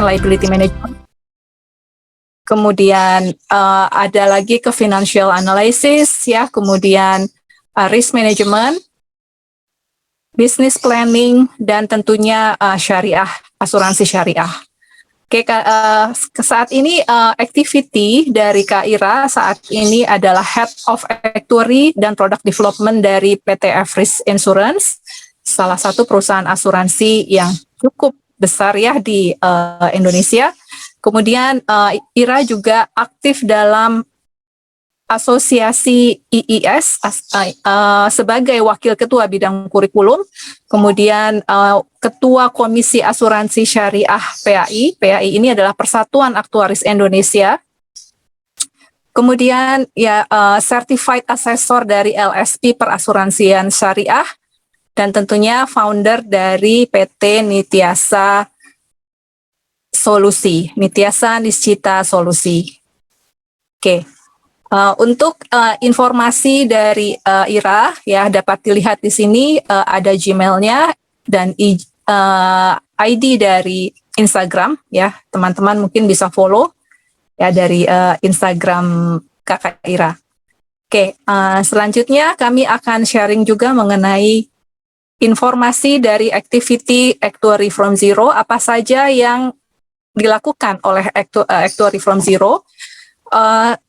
liability management. Kemudian ada lagi ke financial analysis ya, kemudian risk management, business planning, dan tentunya syariah, asuransi syariah. Oke, saat ini activity dari Kak Ira saat ini adalah Head of Actuary dan Product Development dari PT Everest Insurance, salah satu perusahaan asuransi yang cukup besar ya di Indonesia. Kemudian Ira juga aktif dalam asosiasi IIS sebagai wakil ketua bidang kurikulum, kemudian ketua komisi asuransi syariah PAI. PAI ini adalah Persatuan Aktuaris Indonesia. Kemudian ya certified assessor dari LSP Perasuransian Syariah, dan tentunya founder dari PT Nitiasa Solusi, Nitiasa Niscita Solusi. Oke. Untuk informasi dari Ira ya dapat dilihat di sini ada Gmail-nya dan ID dari Instagram ya, teman-teman mungkin bisa follow ya dari Instagram Kakak Ira. Oke, selanjutnya kami akan sharing juga mengenai informasi dari activity Actuary from Zero, apa saja yang dilakukan oleh Actuary from Zero.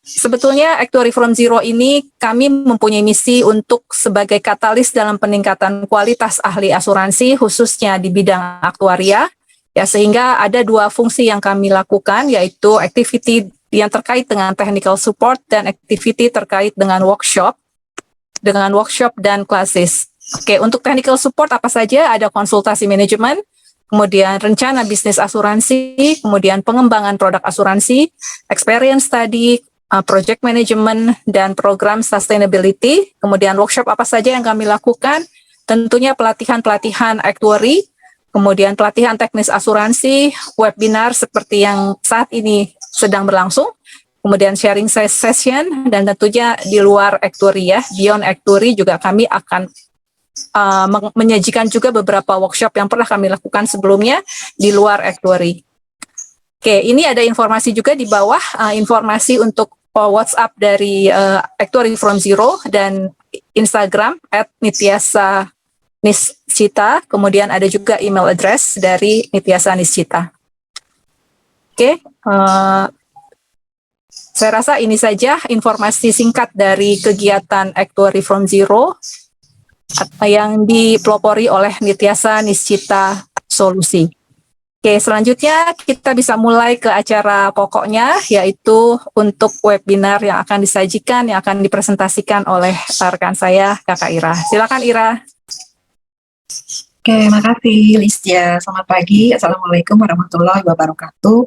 Sebetulnya Actuary from Zero ini kami mempunyai misi untuk sebagai katalis dalam peningkatan kualitas ahli asuransi khususnya di bidang aktuaria ya, sehingga ada dua fungsi yang kami lakukan, yaitu activity yang terkait dengan technical support dan activity terkait dengan workshop dan classes. Oke, untuk technical support apa saja? Ada konsultasi manajemen, kemudian rencana bisnis asuransi, kemudian pengembangan produk asuransi, experience study, project management, dan program sustainability. Kemudian workshop apa saja yang kami lakukan? Tentunya pelatihan-pelatihan actuary, kemudian pelatihan teknis asuransi, webinar seperti yang saat ini sedang berlangsung, kemudian sharing session, dan tentunya di luar actuary ya, beyond actuary juga kami akan menyajikan juga beberapa workshop yang pernah kami lakukan sebelumnya di luar actuary. Oke, ini ada informasi juga di bawah, informasi untuk WhatsApp dari Actuary from Zero dan Instagram @nitiasa niscita, kemudian ada juga email address dari Nitiasa Niscita. Oke, saya rasa ini saja informasi singkat dari kegiatan Actuary from Zero yang dipelopori oleh Nitiasa Niscita Solusi. Oke, selanjutnya kita bisa mulai ke acara pokoknya, yaitu untuk webinar yang akan disajikan, yang akan dipresentasikan oleh rekan saya, Kakak Ira. Silakan Ira. Oke, makasih Listia. Selamat pagi. Assalamualaikum warahmatullahi wabarakatuh.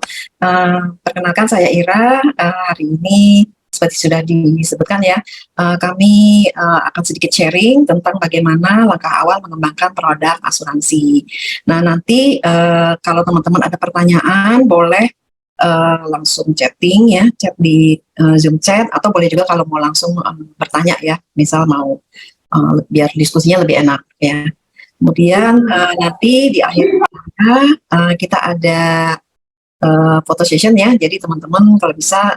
Perkenalkan saya Ira. Hari ini seperti sudah disebutkan ya, kami akan sedikit sharing tentang bagaimana langkah awal mengembangkan produk asuransi. Nah, nanti kalau teman-teman ada pertanyaan boleh langsung chatting ya, chat di Zoom chat, atau boleh juga kalau mau langsung bertanya ya, misal mau biar diskusinya lebih enak ya. Kemudian nanti di akhir kita ada photo session ya, jadi teman-teman kalau bisa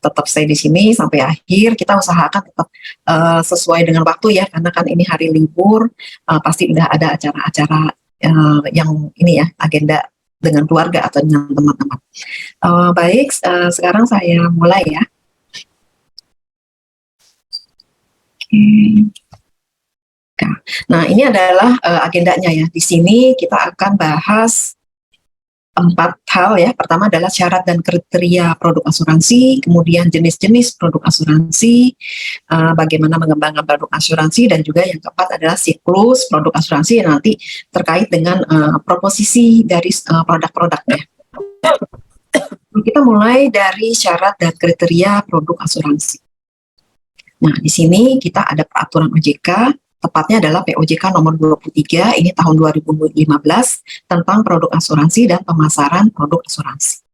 tetap stay di sini sampai akhir. Kita usahakan tetap sesuai dengan waktu ya, karena kan ini hari libur, pasti udah ada acara-acara yang ini ya, agenda dengan keluarga atau dengan teman-teman. Baik, sekarang saya mulai ya. Nah, ini adalah agendanya ya. Di sini kita akan bahas 4 hal ya. Pertama adalah syarat dan kriteria produk asuransi, kemudian jenis-jenis produk asuransi, bagaimana mengembangkan produk asuransi, dan juga yang keempat adalah siklus produk asuransi yang nanti terkait dengan proposisi dari produk-produknya. Kita mulai dari syarat dan kriteria produk asuransi. Nah, di sini kita ada peraturan OJK, tepatnya adalah POJK nomor 23, ini tahun 2015, tentang produk asuransi dan pemasaran produk asuransi.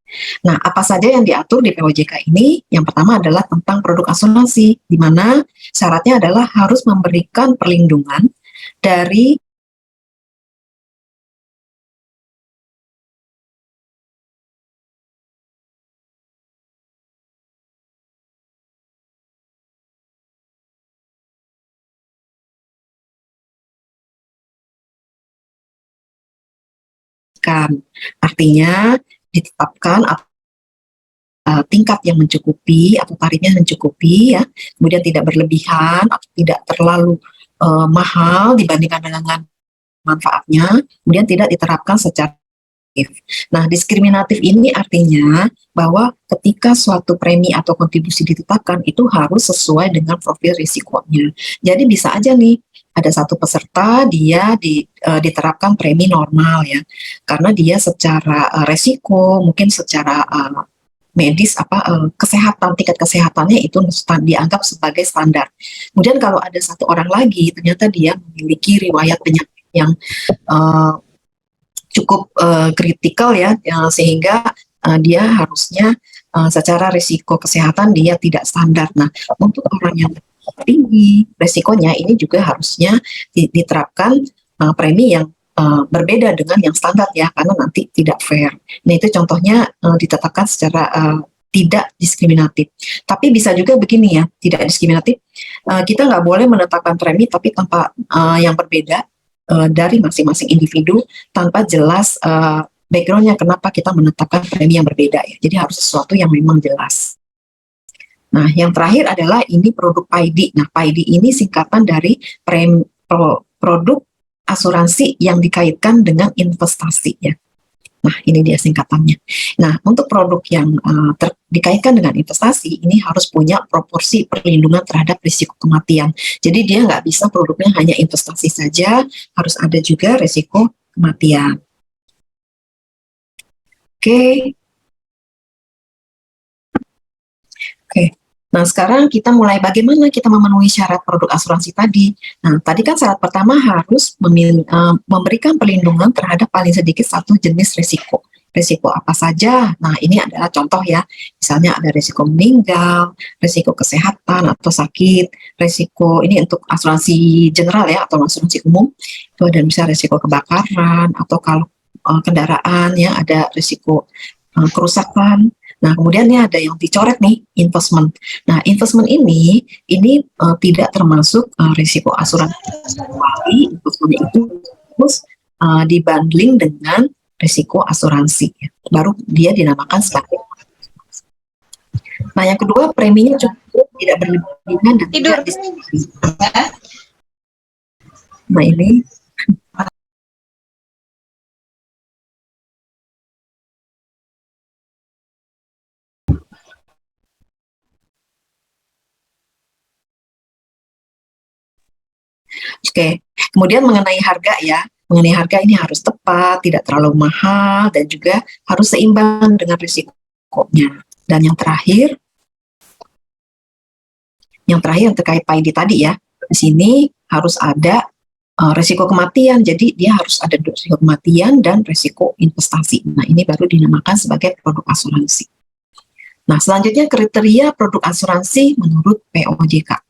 Nah, apa saja yang diatur di POJK ini? Yang pertama adalah tentang produk asuransi, di mana syaratnya adalah harus memberikan perlindungan dari signifikan. Artinya ditetapkan tingkat yang mencukupi atau tarifnya mencukupi ya, kemudian tidak berlebihan atau tidak terlalu mahal dibandingkan dengan manfaatnya, kemudian tidak diterapkan secara diskriminatif. Nah, diskriminatif ini artinya bahwa ketika suatu premi atau kontribusi ditetapkan itu harus sesuai dengan profil risikonya. Jadi bisa aja nih ada satu peserta dia diterapkan premi normal ya, karena dia secara resiko mungkin secara medis kesehatan, tingkat kesehatannya itu dianggap sebagai standar. Kemudian kalau ada satu orang lagi ternyata dia memiliki riwayat penyakit yang cukup kritikal ya, sehingga dia harusnya secara risiko kesehatan dia tidak standar. Nah, untuk orang yang tinggi risikonya ini juga harusnya diterapkan premi yang berbeda dengan yang standar ya, karena nanti tidak fair. Nah, itu contohnya ditetapkan secara tidak diskriminatif. Tapi bisa juga begini ya, tidak diskriminatif. Kita nggak boleh menetapkan premi tapi tanpa yang berbeda dari masing-masing individu tanpa jelas backgroundnya kenapa kita menetapkan premi yang berbeda ya. Jadi harus sesuatu yang memang jelas. Nah, yang terakhir adalah ini produk PAID. Nah, PAID ini singkatan dari produk asuransi yang dikaitkan dengan investasi ya. Nah, ini dia singkatannya. Nah, untuk produk yang dikaitkan dengan investasi ini harus punya proporsi perlindungan terhadap risiko kematian. Jadi dia nggak bisa produknya hanya investasi saja, harus ada juga risiko kematian. Oke. Nah, sekarang kita mulai bagaimana kita memenuhi syarat produk asuransi tadi. Nah, tadi kan syarat pertama harus memberikan perlindungan terhadap paling sedikit satu jenis risiko. Risiko apa saja? Nah, ini adalah contoh ya. Misalnya ada risiko meninggal, risiko kesehatan atau sakit, risiko ini untuk asuransi general ya atau asuransi umum. Itu ada misalnya risiko kebakaran atau kalau kendaraan ya ada risiko kerusakan. Nah, kemudian ini ada yang dicoret nih, investment. Nah, investment ini tidak termasuk risiko asuransi. Kecuali investment itu harus dibundling dengan risiko asuransi. Baru dia dinamakan sebagai. Nah, yang kedua preminya cukup tidak berlebihan dan tidak diskriminatif. Nah, ini Oke, kemudian mengenai harga ya, mengenai harga ini harus tepat, tidak terlalu mahal, dan juga harus seimbang dengan risikonya. Dan yang terakhir yang terkait PAID tadi ya, di sini harus ada risiko kematian, jadi dia harus ada risiko kematian dan risiko investasi. Nah, ini baru dinamakan sebagai produk asuransi. Nah, selanjutnya kriteria produk asuransi menurut POJK.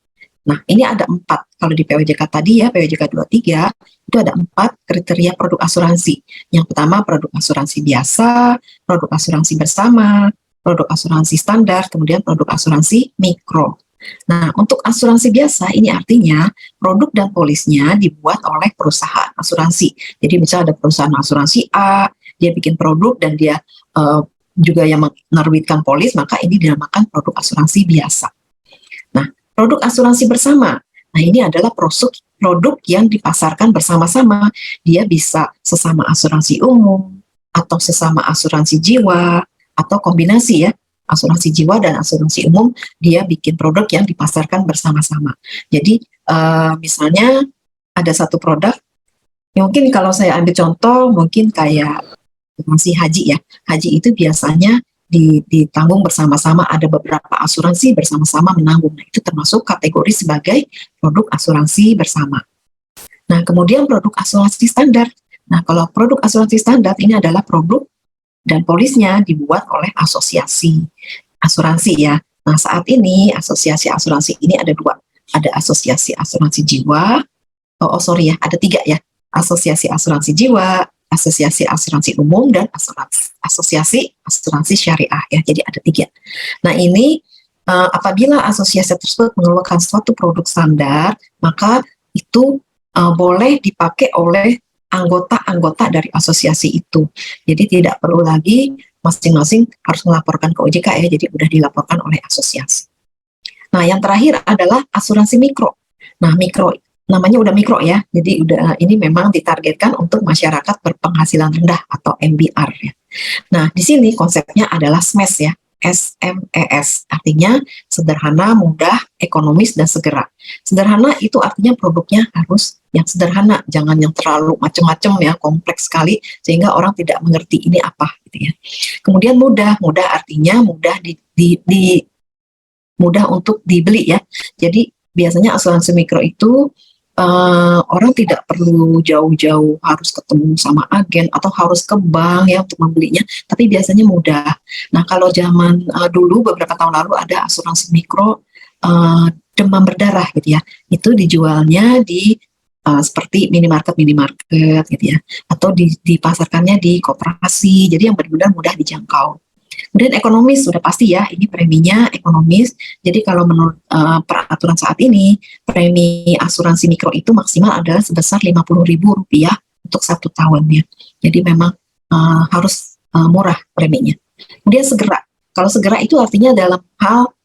Nah, ini ada 4. Kalau di POJK tadi ya, POJK 23, itu ada 4 kriteria produk asuransi. Yang pertama, produk asuransi biasa, produk asuransi bersama, produk asuransi standar, kemudian produk asuransi mikro. Nah, untuk asuransi biasa, ini artinya produk dan polisnya dibuat oleh perusahaan asuransi. Jadi, misalnya ada perusahaan asuransi A, dia bikin produk dan dia juga yang menerbitkan polis, maka ini dinamakan produk asuransi biasa. Nah, produk asuransi bersama. Nah, ini adalah produk yang dipasarkan bersama-sama. Dia bisa sesama asuransi umum, atau sesama asuransi jiwa, atau kombinasi ya, asuransi jiwa dan asuransi umum, dia bikin produk yang dipasarkan bersama-sama. Jadi, misalnya ada satu produk, mungkin kalau saya ambil contoh, mungkin kayak asuransi haji ya. Haji itu biasanya ditanggung bersama-sama, ada beberapa asuransi bersama-sama menanggung. Nah, itu termasuk kategori sebagai produk asuransi bersama. Nah, kemudian produk asuransi standar. Nah, kalau produk asuransi standar ini adalah produk dan polisnya dibuat oleh asosiasi asuransi ya. Nah, saat ini asosiasi asuransi ini ada 2. Ada asosiasi asuransi jiwa, ada 3 ya. Asosiasi asuransi jiwa, asosiasi asuransi umum, dan asosiasi asuransi syariah ya. Jadi ada 3. Nah, ini apabila asosiasi tersebut mengeluarkan suatu produk standar, maka itu boleh dipakai oleh anggota-anggota dari asosiasi itu. Jadi tidak perlu lagi masing-masing harus melaporkan ke OJK ya, jadi udah dilaporkan oleh asosiasi. Nah, yang terakhir adalah asuransi mikro. Nah, mikro namanya udah mikro ya, jadi udah ini memang ditargetkan untuk masyarakat berpenghasilan rendah atau MBR ya. Nah, di sini konsepnya adalah SMES ya, SMES, artinya sederhana, mudah, ekonomis, dan segera. Sederhana itu artinya produknya harus yang sederhana, jangan yang terlalu macam-macam ya, kompleks sekali, sehingga orang tidak mengerti ini apa gitu ya. Kemudian mudah, mudah artinya mudah mudah untuk dibeli ya. Jadi biasanya asuransi mikro itu orang tidak perlu jauh-jauh harus ketemu sama agen atau harus ke bank ya untuk membelinya, tapi biasanya mudah. Nah, kalau zaman dulu beberapa tahun lalu ada asuransi mikro demam berdarah gitu ya, itu dijualnya di seperti minimarket gitu ya, atau dipasarkannya di koperasi, jadi yang benar-benar mudah dijangkau. Kemudian ekonomis sudah pasti ya, ini preminya ekonomis. Jadi kalau menurut peraturan saat ini, premi asuransi mikro itu maksimal adalah sebesar Rp50.000 untuk 1 tahun ya. Jadi memang harus murah preminya. Kemudian segera. Kalau segera itu artinya dalam hal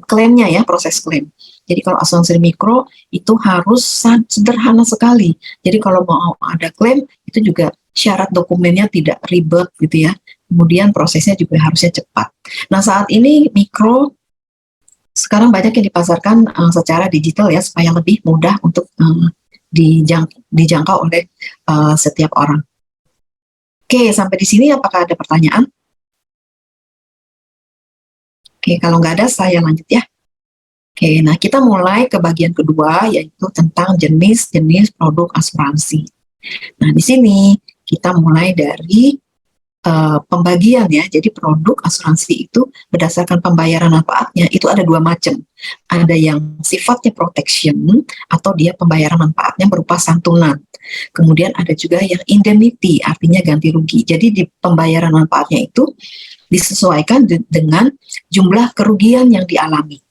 klaimnya ya, proses klaim. Jadi kalau asuransi mikro itu harus sederhana sekali. Jadi kalau mau ada klaim itu juga syarat dokumennya tidak ribet gitu ya. Kemudian prosesnya juga harusnya cepat. Nah, saat ini mikro sekarang banyak yang dipasarkan secara digital ya, supaya lebih mudah untuk dijangkau oleh setiap orang. Oke, sampai di sini apakah ada pertanyaan? Oke, kalau nggak ada saya lanjut ya. Oke, nah kita mulai ke bagian kedua, yaitu tentang jenis-jenis produk asuransi. Nah, di sini kita mulai dari pembagian ya. Jadi produk asuransi itu berdasarkan pembayaran manfaatnya itu ada 2 macam. Ada yang sifatnya protection atau dia pembayaran manfaatnya berupa santunan. Kemudian ada juga yang indemnity, artinya ganti rugi. Jadi di pembayaran manfaatnya itu disesuaikan dengan jumlah kerugian yang dialami.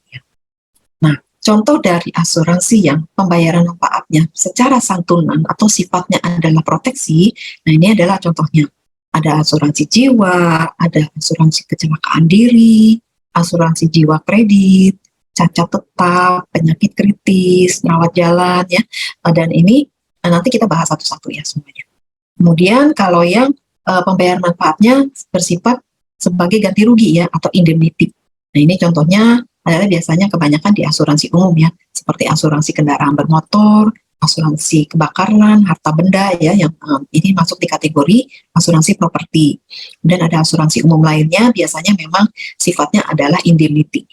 Nah, contoh dari asuransi yang pembayaran manfaatnya secara santunan atau sifatnya adalah proteksi, nah ini adalah contohnya. Ada asuransi jiwa, ada asuransi kecelakaan diri, asuransi jiwa kredit, cacat tetap, penyakit kritis, rawat jalan ya. Dan ini nanti kita bahas satu-satu ya semuanya. Kemudian kalau yang pembayaran manfaatnya bersifat sebagai ganti rugi ya atau indemnity. Nah, ini contohnya adalah biasanya kebanyakan di asuransi umum ya, seperti asuransi kendaraan bermotor, asuransi kebakaran, harta benda ya, yang ini masuk di kategori asuransi properti. Dan ada asuransi umum lainnya, biasanya memang sifatnya adalah indemnity.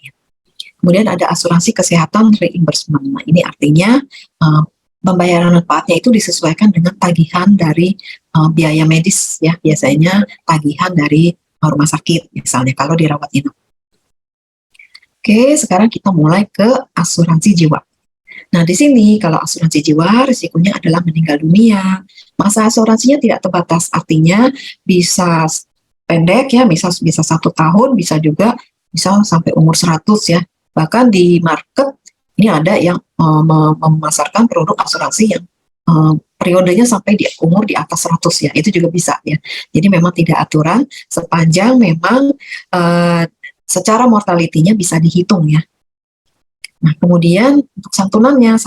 Kemudian ada asuransi kesehatan reimbursement. Nah, ini artinya pembayaran manfaatnya itu disesuaikan dengan tagihan dari biaya medis ya, biasanya tagihan dari rumah sakit, misalnya kalau dirawat inap. Oke, sekarang kita mulai ke asuransi jiwa. Nah, di sini kalau asuransi jiwa risikonya adalah meninggal dunia. Masa asuransinya tidak terbatas, artinya bisa pendek ya, bisa 1 tahun, bisa juga bisa sampai umur 100 ya. Bahkan di market ini ada yang memasarkan produk asuransi yang periodenya sampai di umur di atas 100 ya, itu juga bisa ya. Jadi memang tidak aturan sepanjang memang secara mortalitinya bisa dihitung ya. Nah, kemudian untuk santunannya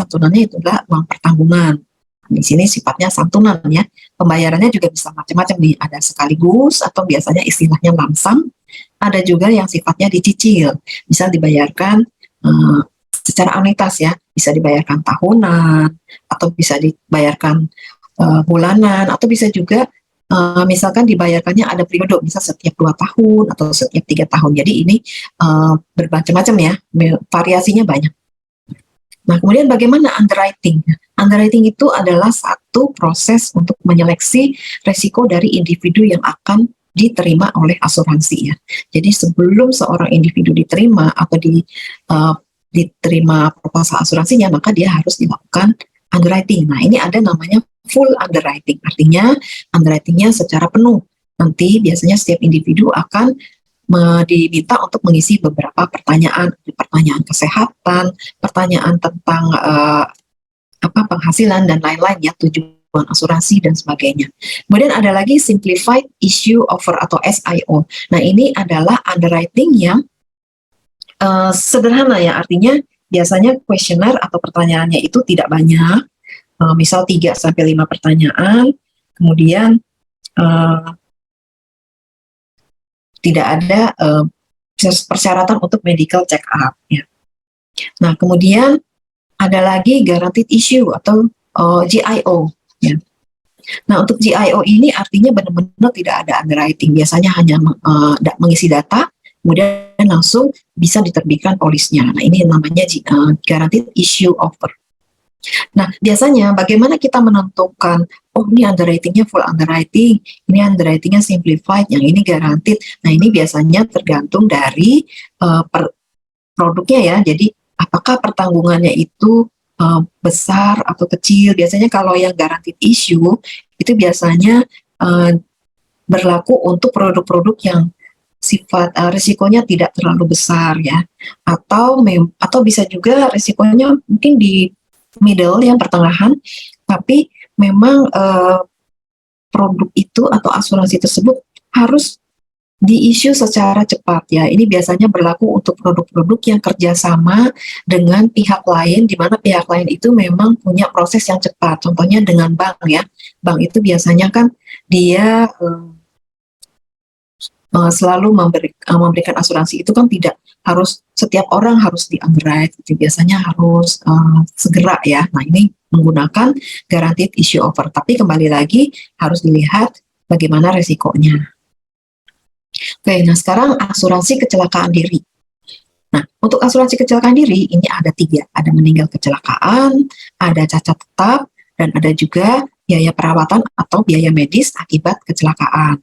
itu adalah uang pertanggungan. Di sini sifatnya santunan ya. Pembayarannya juga bisa macam-macam nih. Ada sekaligus atau biasanya istilahnya lamsam. Ada juga yang sifatnya dicicil. Bisa dibayarkan secara anuitas ya. Bisa dibayarkan tahunan atau bisa dibayarkan bulanan atau bisa juga misalkan dibayarkannya ada periode, misal setiap 2 tahun atau setiap 3 tahun. Jadi ini bermacam-macam ya, variasinya banyak. Nah, kemudian bagaimana underwriting? Underwriting itu adalah satu proses untuk menyeleksi resiko dari individu yang akan diterima oleh asuransi ya. Jadi sebelum seorang individu diterima atau diterima proposal asuransinya, maka dia harus dilakukan underwriting. Nah, ini ada namanya full underwriting, artinya underwritingnya secara penuh. Nanti biasanya setiap individu akan diminta untuk mengisi beberapa pertanyaan kesehatan, pertanyaan tentang penghasilan dan lain-lain ya. Tujuannya ketentuan asuransi dan sebagainya. Kemudian ada lagi Simplified Issue Offer atau SIO. Nah, ini adalah underwriting yang sederhana ya, artinya biasanya kuesioner atau pertanyaannya itu tidak banyak, misal 3-5 pertanyaan, kemudian tidak ada persyaratan untuk medical check up ya. Nah, kemudian ada lagi guaranteed issue atau GIO ya. Nah, untuk GIO ini artinya benar-benar tidak ada underwriting, biasanya hanya mengisi data kemudian langsung bisa diterbitkan polisnya. Nah, ini namanya guaranteed issue offer. Nah, biasanya bagaimana kita menentukan, oh ini underwritingnya full underwriting, ini underwritingnya simplified, yang ini guaranteed. Nah, ini biasanya tergantung dari produknya ya. Jadi, apakah pertanggungannya itu besar atau kecil. Biasanya kalau yang guaranteed issue, itu biasanya berlaku untuk produk-produk yang sifat risikonya tidak terlalu besar ya, atau bisa juga risikonya mungkin di middle yang pertengahan, tapi memang produk itu atau asuransi tersebut harus di-issue secara cepat ya. Ini biasanya berlaku untuk produk-produk yang kerjasama dengan pihak lain, di mana pihak lain itu memang punya proses yang cepat. Contohnya dengan bank ya, bank itu biasanya kan dia selalu memberikan asuransi itu kan tidak harus setiap orang harus di-underwrite, itu biasanya harus segera ya. Nah, ini menggunakan guaranteed issue offer, tapi kembali lagi harus dilihat bagaimana resikonya. Oke, nah sekarang asuransi kecelakaan diri. Nah, untuk asuransi kecelakaan diri ini ada 3, ada meninggal kecelakaan, ada cacat tetap, dan ada juga biaya perawatan atau biaya medis akibat kecelakaan.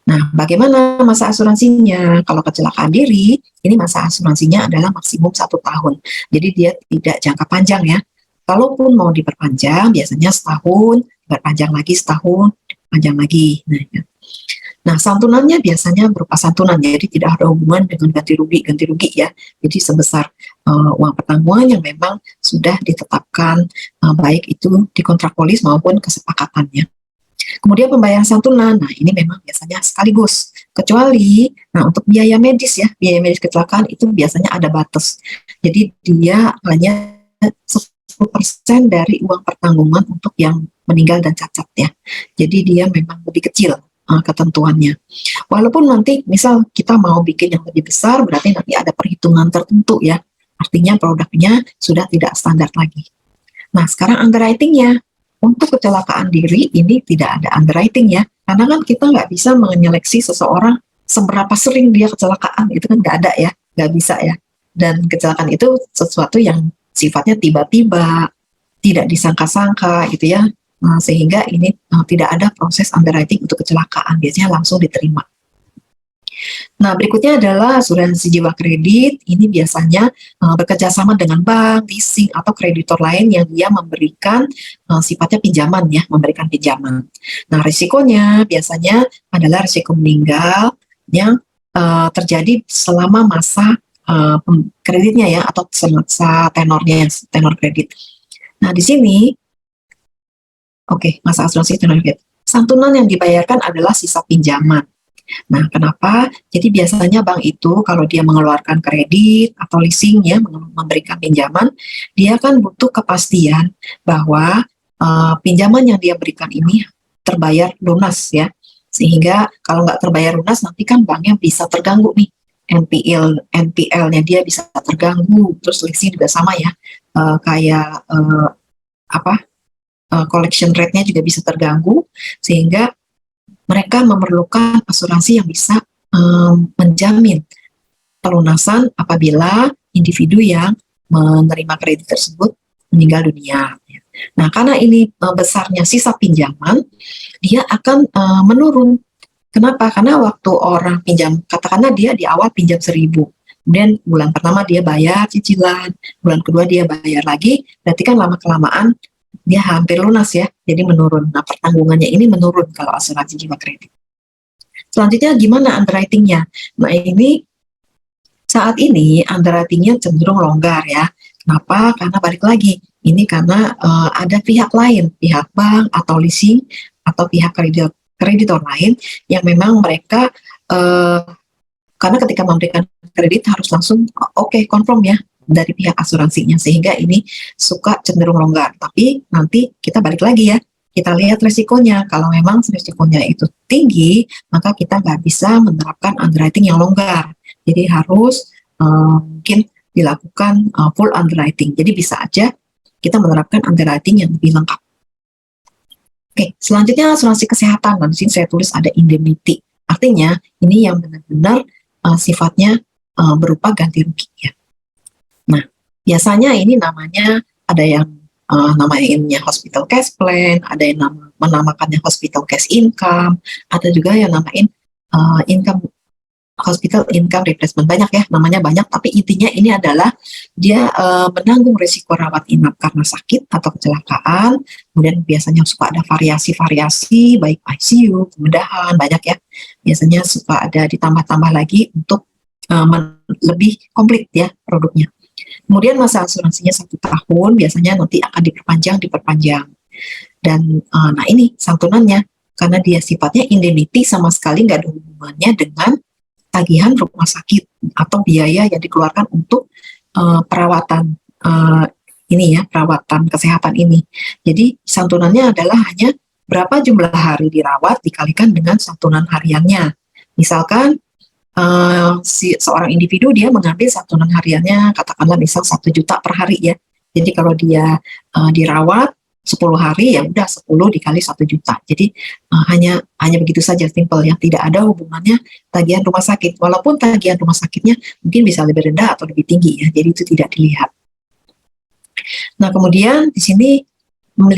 Nah, bagaimana masa asuransinya? Kalau kecelakaan diri, ini masa asuransinya adalah maksimum 1 tahun. Jadi dia tidak jangka panjang ya. Kalaupun mau diperpanjang, biasanya setahun, diperpanjang lagi setahun, panjang lagi. Nah, santunannya biasanya berupa santunan, jadi tidak ada hubungan dengan ganti rugi ya. Jadi sebesar uang pertanggungan yang memang sudah ditetapkan, baik itu di kontrak polis maupun kesepakatannya. Kemudian pembayaran santunan, nah ini memang biasanya sekaligus, kecuali, nah untuk biaya medis ya, biaya medis kecelakaan itu biasanya ada batas. Jadi dia hanya 10% dari uang pertanggungan untuk yang meninggal dan cacat ya. Jadi dia memang lebih kecil ketentuannya. Walaupun nanti misal kita mau bikin yang lebih besar, berarti nanti ada perhitungan tertentu ya. Artinya produknya sudah tidak standar lagi. Nah, sekarang underwriting-nya. Untuk kecelakaan diri ini tidak ada underwriting ya, karena kan kita nggak bisa menyeleksi seseorang seberapa sering dia kecelakaan, itu kan nggak ada ya, nggak bisa ya. Dan kecelakaan itu sesuatu yang sifatnya tiba-tiba, tidak disangka-sangka gitu ya, sehingga ini tidak ada proses underwriting untuk kecelakaan, biasanya langsung diterima. Nah, berikutnya adalah asuransi jiwa kredit. Ini biasanya bekerjasama dengan bank, leasing, atau kreditor lain yang dia memberikan sifatnya pinjaman ya, memberikan pinjaman. Nah, risikonya biasanya adalah risiko meninggal yang terjadi selama masa kreditnya ya, atau masa tenornya, tenor kredit. Nah, di sini, masa asuransi tenor kredit. Santunan yang dibayarkan adalah sisa pinjaman. Nah, kenapa? Jadi biasanya bank itu kalau dia mengeluarkan kredit atau leasing ya, memberikan pinjaman, dia kan butuh kepastian bahwa pinjaman yang dia berikan ini terbayar lunas ya. Sehingga kalau nggak terbayar lunas, nanti kan banknya bisa terganggu nih. NPL-nya dia bisa terganggu, terus leasing juga sama ya. Collection rate-nya juga bisa terganggu, sehingga mereka memerlukan asuransi yang bisa menjamin pelunasan apabila individu yang menerima kredit tersebut meninggal dunia. Nah, karena ini besarnya sisa pinjaman, dia akan menurun. Kenapa? Karena waktu orang pinjam, katakanlah dia di awal pinjam 1.000, kemudian bulan pertama dia bayar cicilan, bulan kedua dia bayar lagi, berarti kan lama-kelamaan dia hampir lunas ya, jadi menurun. Nah, pertanggungannya ini menurun kalau asuransi jiwa kredit. Selanjutnya gimana underwriting-nya? Nah, ini saat ini underwriting-nya cenderung longgar ya. Kenapa? Karena balik lagi, Ini karena ada pihak lain, pihak bank atau leasing atau pihak kreditor lain yang memang mereka karena ketika memberikan kredit harus langsung oke, confirm ya dari pihak asuransinya, sehingga ini suka cenderung longgar. Tapi nanti kita balik lagi ya, kita lihat resikonya. Kalau memang resikonya itu tinggi, maka kita nggak bisa menerapkan underwriting yang longgar. Jadi harus mungkin dilakukan full underwriting. Jadi bisa aja kita menerapkan underwriting yang lebih lengkap. Oke, selanjutnya asuransi kesehatan. Nah, di sini saya tulis ada indemnity. Artinya ini yang benar-benar sifatnya berupa ganti rugi ya. Nah, biasanya ini namanya ada yang namanya hospital cash plan, ada yang menamakannya hospital cash income, ada juga yang namain income hospital income replacement. Banyak ya, namanya banyak, tapi intinya ini adalah dia menanggung risiko rawat inap karena sakit atau kecelakaan. Kemudian biasanya suka ada variasi-variasi, baik ICU, pembedahan, banyak ya. Biasanya suka ada ditambah-tambah lagi untuk lebih komplit ya produknya. Kemudian masa asuransinya 1 tahun, biasanya nanti akan diperpanjang. Dan nah ini santunannya, karena dia sifatnya indemnity, sama sekali nggak ada hubungannya dengan tagihan rumah sakit atau biaya yang dikeluarkan untuk perawatan perawatan kesehatan ini. Jadi santunannya adalah hanya berapa jumlah hari dirawat dikalikan dengan santunan hariannya. Misalkan seorang individu dia mengambil santunan hariannya katakanlah misal 1 juta per hari ya. Jadi kalau dia dirawat 10 hari ya udah 10 dikali 1 juta. Jadi hanya begitu saja, simple ya, tidak ada hubungannya tagihan rumah sakit. Walaupun tagihan rumah sakitnya mungkin bisa lebih rendah atau lebih tinggi ya. Jadi itu tidak dilihat. Nah, kemudian di sini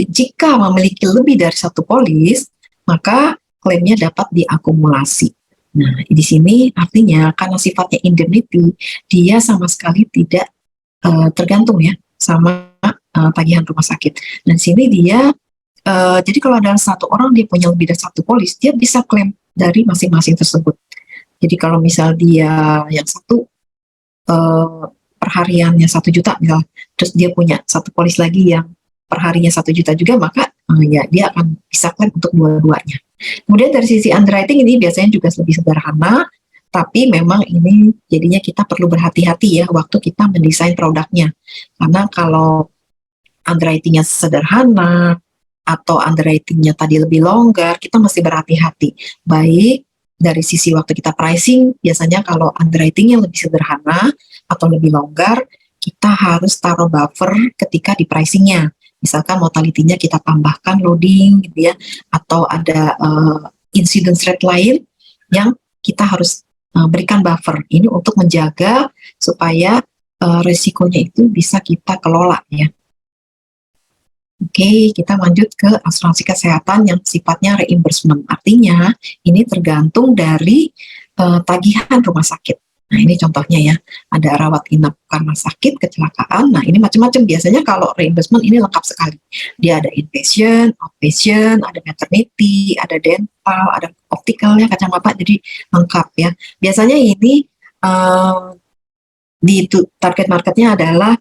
jika memiliki lebih dari 1 polis, maka klaimnya dapat diakumulasi. Nah, di sini artinya karena sifatnya indemnity, dia sama sekali tidak tergantung ya sama tagihan rumah sakit. Dan sini dia jadi kalau ada 1 orang dia punya lebih dari 1 polis, dia bisa klaim dari masing-masing tersebut. Jadi kalau misal dia yang satu perhariannya 1 juta misal, terus dia punya 1 polis lagi yang perharinya 1 juta juga, maka ya dia akan bisa klaim untuk dua-duanya. Kemudian dari sisi underwriting ini biasanya juga lebih sederhana, tapi memang ini jadinya kita perlu berhati-hati ya waktu kita mendesain produknya. Karena kalau underwritingnya sederhana atau underwritingnya tadi lebih longgar, kita mesti berhati-hati. Baik dari sisi waktu kita pricing, biasanya kalau underwritingnya lebih sederhana atau lebih longgar, kita harus taruh buffer ketika di pricingnya. Misalkan mortality-nya kita tambahkan loading gitu ya, atau ada incidence rate lain yang kita harus berikan buffer. Ini untuk menjaga supaya resikonya itu bisa kita kelola ya. Oke, kita lanjut ke asuransi kesehatan yang sifatnya reimbursement. Artinya, ini tergantung dari tagihan rumah sakit. Nah, ini contohnya ya, ada rawat inap karena sakit, kecelakaan. Nah, ini macam-macam. Biasanya kalau reimbursement ini lengkap sekali. Dia ada inpatient, outpatient, ada maternity, ada dental, ada optical ya, kacamata, jadi lengkap ya. Biasanya ini di target marketnya adalah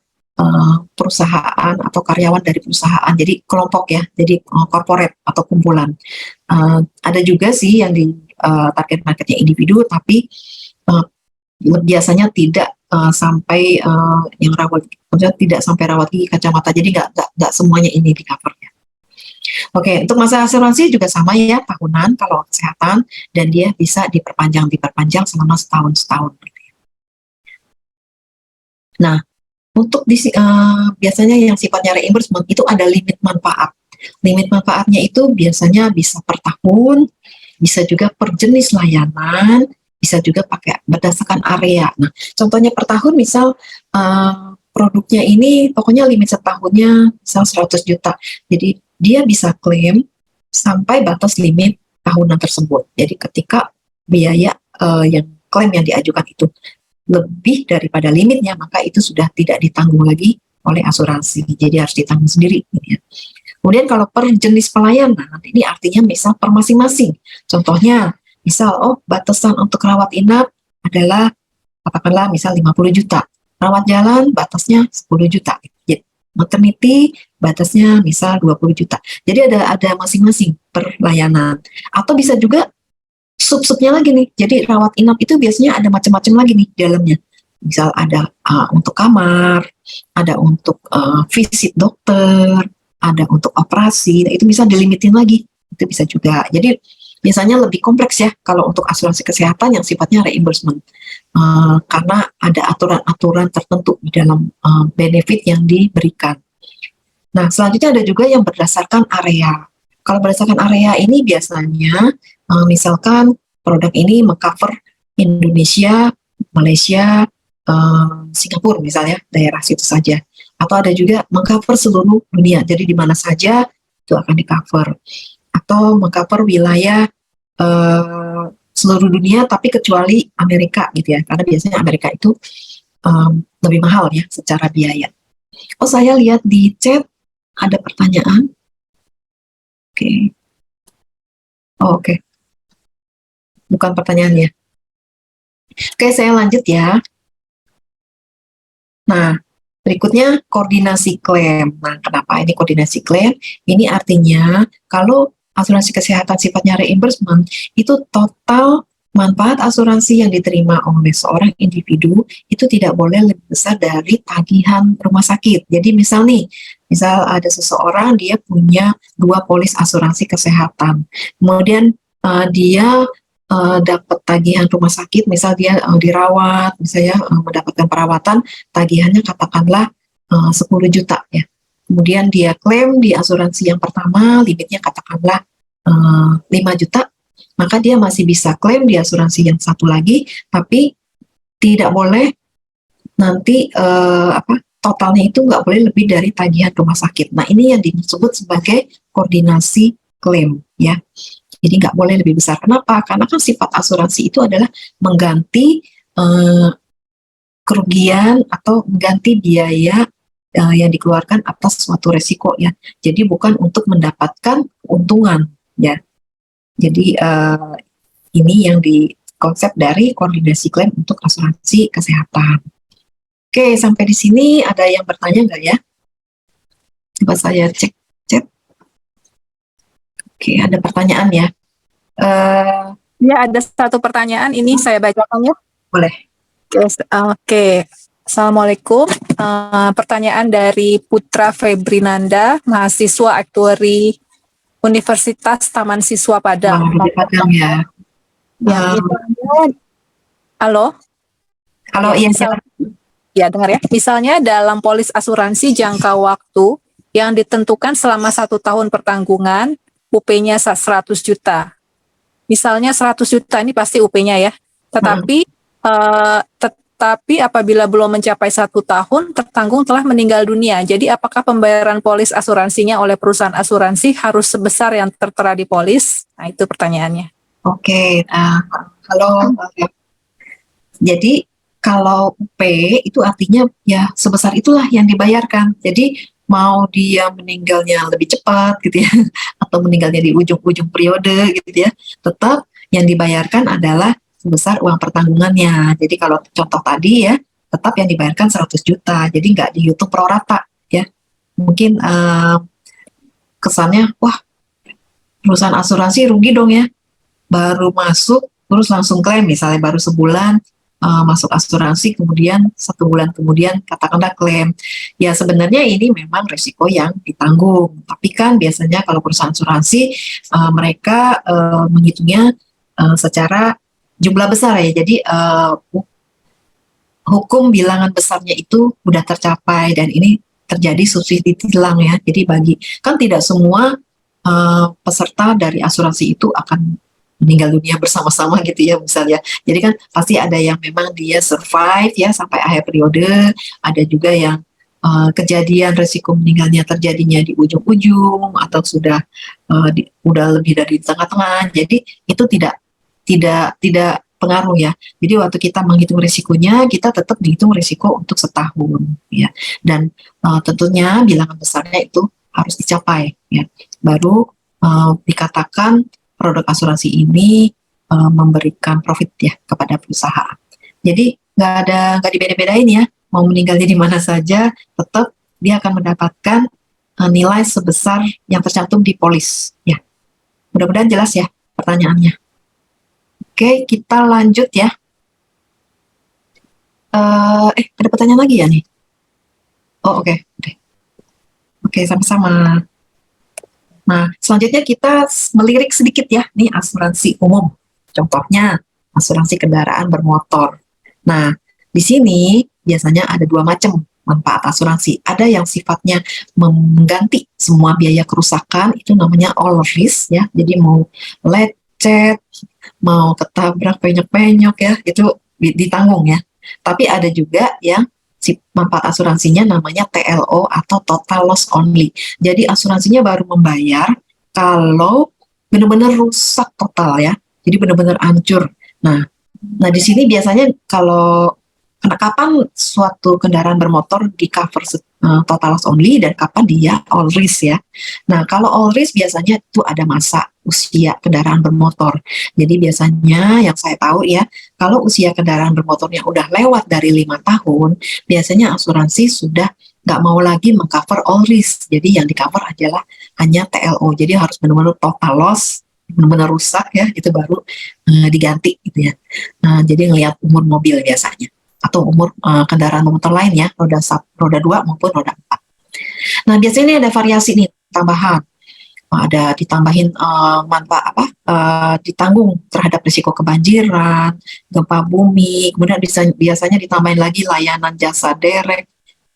perusahaan atau karyawan dari perusahaan, jadi kelompok ya, jadi corporate atau kumpulan. Ada juga sih yang di target marketnya individu, tapi biasanya tidak sampai yang rawat, maksudnya tidak sampai rawat gigi, kacamata, jadi nggak semuanya ini di covernya. Oke, untuk masa asuransi juga sama ya, tahunan kalau kesehatan, dan dia bisa diperpanjang selama setahun. Nah, untuk biasanya yang sifatnya reimbursement itu ada limit manfaat. Limit manfaatnya itu biasanya bisa per tahun, bisa juga per jenis layanan, bisa juga pakai berdasarkan area. Nah, contohnya per tahun misal produknya ini pokoknya limit setahunnya misal 100 juta. Jadi dia bisa klaim sampai batas limit tahunan tersebut. Jadi ketika biaya yang klaim yang diajukan itu lebih daripada limitnya, maka itu sudah tidak ditanggung lagi oleh asuransi, jadi harus ditanggung sendiri gitu ya. Kemudian kalau per jenis pelayanan, ini artinya misal per masing-masing. Contohnya, misal batasan untuk rawat inap adalah katakanlah misal 50 juta, rawat jalan batasnya 10 juta. maternity batasnya misal 20 juta. Jadi ada masing-masing per layanan. Atau bisa juga sub-subnya lagi nih. Jadi rawat inap itu biasanya ada macam-macam lagi nih di dalamnya. Misal ada untuk kamar, ada untuk visit dokter, ada untuk operasi. Nah, itu bisa dilimitin lagi. Itu bisa juga. Jadi biasanya lebih kompleks ya kalau untuk asuransi kesehatan yang sifatnya reimbursement. Karena ada aturan-aturan tertentu di dalam benefit yang diberikan. Nah, selanjutnya ada juga yang berdasarkan area. Kalau berdasarkan area ini biasanya misalkan produk ini mengcover Indonesia, Malaysia, Singapura misalnya, daerah situ saja. Atau ada juga mengcover seluruh dunia, jadi di mana saja itu akan di-cover. Atau mengcover wilayah seluruh dunia tapi kecuali Amerika gitu ya, karena biasanya Amerika itu lebih mahal ya secara biaya. Oh, saya lihat di chat ada pertanyaan. Oke. Oh, oke. Bukan pertanyaannya. Oke, saya lanjut ya. Nah, berikutnya koordinasi klaim. Nah, kenapa ini koordinasi klaim? Ini artinya kalau asuransi kesehatan sifatnya reimbursement, itu total manfaat asuransi yang diterima oleh seorang individu itu tidak boleh lebih besar dari tagihan rumah sakit. Jadi misal ada seseorang dia punya 2 polis asuransi kesehatan, kemudian dia dapat tagihan rumah sakit, misal dia dirawat, misalnya mendapatkan perawatan, tagihannya katakanlah 10 juta ya. Kemudian dia klaim di asuransi yang pertama, limitnya katakanlah 5 juta, maka dia masih bisa klaim di asuransi yang satu lagi, tapi tidak boleh nanti totalnya itu nggak boleh lebih dari tagihan rumah sakit. Nah, ini yang disebut sebagai koordinasi klaim ya. Jadi nggak boleh lebih besar. Kenapa? Karena kan sifat asuransi itu adalah mengganti kerugian atau mengganti biaya yang dikeluarkan atas suatu resiko ya. Jadi bukan untuk mendapatkan keuntungan ya. Jadi ini yang di konsep dari koordinasi klaim untuk asuransi kesehatan. Oke, sampai di sini ada yang bertanya nggak ya? Coba saya cek chat. Oke, ada pertanyaan ya. Ya, ada satu pertanyaan, ini saya bacakan ya. Boleh. Oke. Assalamualaikum. Pertanyaan dari Putra Febrinanda, mahasiswa aktuari Universitas Taman Siswa Padang. Di Padang ya. Misalnya, halo? Kalau ya, ya dengar ya. Misalnya dalam polis asuransi jangka waktu yang ditentukan selama 1 tahun pertanggungan, UP-nya 100 juta. Misalnya 100 juta ini pasti UP-nya ya. Tetapi apabila belum mencapai 1 tahun, tertanggung telah meninggal dunia. Jadi apakah pembayaran polis asuransinya oleh perusahaan asuransi harus sebesar yang tertera di polis? Nah, itu pertanyaannya. Oke, halo. Jadi kalau UP itu artinya ya sebesar itulah yang dibayarkan. Jadi mau dia meninggalnya lebih cepat gitu ya, atau meninggalnya di ujung-ujung periode gitu ya, tetap yang dibayarkan adalah sebesar uang pertanggungannya. Jadi kalau contoh tadi ya, tetap yang dibayarkan 100 juta, jadi nggak dihitung pro rata ya. Mungkin kesannya, wah perusahaan asuransi rugi dong ya, baru masuk terus langsung klaim, misalnya baru sebulan masuk asuransi, kemudian 1 bulan kemudian katakanlah klaim. Ya sebenarnya ini memang risiko yang ditanggung, tapi kan biasanya kalau perusahaan asuransi mereka menghitungnya secara jumlah besar ya. Jadi hukum bilangan besarnya itu sudah tercapai dan ini terjadi subsidi tilang ya. Jadi kan tidak semua peserta dari asuransi itu akan meninggal dunia bersama-sama gitu ya misalnya. Jadi kan pasti ada yang memang dia survive ya sampai akhir periode, ada juga yang kejadian resiko meninggalnya terjadinya di ujung-ujung atau sudah lebih dari tengah-tengah. Jadi itu tidak pengaruh ya. Jadi waktu kita menghitung risikonya, kita tetap dihitung risiko untuk setahun ya. Dan tentunya bilangan besarnya itu harus dicapai ya. Baru dikatakan produk asuransi ini memberikan profit ya kepada perusahaan. Jadi nggak dibeda-bedain ya, mau meninggalnya di mana saja, tetap dia akan mendapatkan nilai sebesar yang tercantum di polis. Ya, mudah-mudahan jelas ya pertanyaannya. Oke, kita lanjut ya. Ada pertanyaan lagi ya nih? Oh, oke. Oke, sama-sama. Nah, selanjutnya kita melirik sedikit ya, nih asuransi umum. Contohnya, asuransi kendaraan bermotor. Nah, di sini biasanya ada dua macam manfaat asuransi. Ada yang sifatnya mengganti semua biaya kerusakan, itu namanya all risk ya. Jadi mau lecet, mau ketabrak penyok-penyok ya, itu ditanggung ya. Tapi ada juga yang manfaat asuransinya namanya TLO atau total loss only. Jadi asuransinya baru membayar kalau benar-benar rusak total ya. Jadi benar-benar hancur. Nah di sini biasanya kalau kapan suatu kendaraan bermotor di cover total loss only dan kapan dia all risk ya. Nah kalau all risk biasanya itu ada masa usia kendaraan bermotor. Jadi biasanya yang saya tahu ya, kalau usia kendaraan bermotornya udah lewat dari 5 tahun, biasanya asuransi sudah nggak mau lagi mengcover all risk. Jadi yang di cover adalah hanya TLO. Jadi harus benar-benar total loss, benar-benar rusak ya, itu baru diganti gitu ya. Nah, jadi ngelihat umur mobil biasanya atau umur kendaraan motor lain ya, roda 2 maupun roda 4. Nah, biasanya ini ada variasi nih tambahan. Ada ditambahin manfaat ditanggung terhadap risiko kebanjiran, gempa bumi, kemudian biasanya ditambahin lagi layanan jasa derek,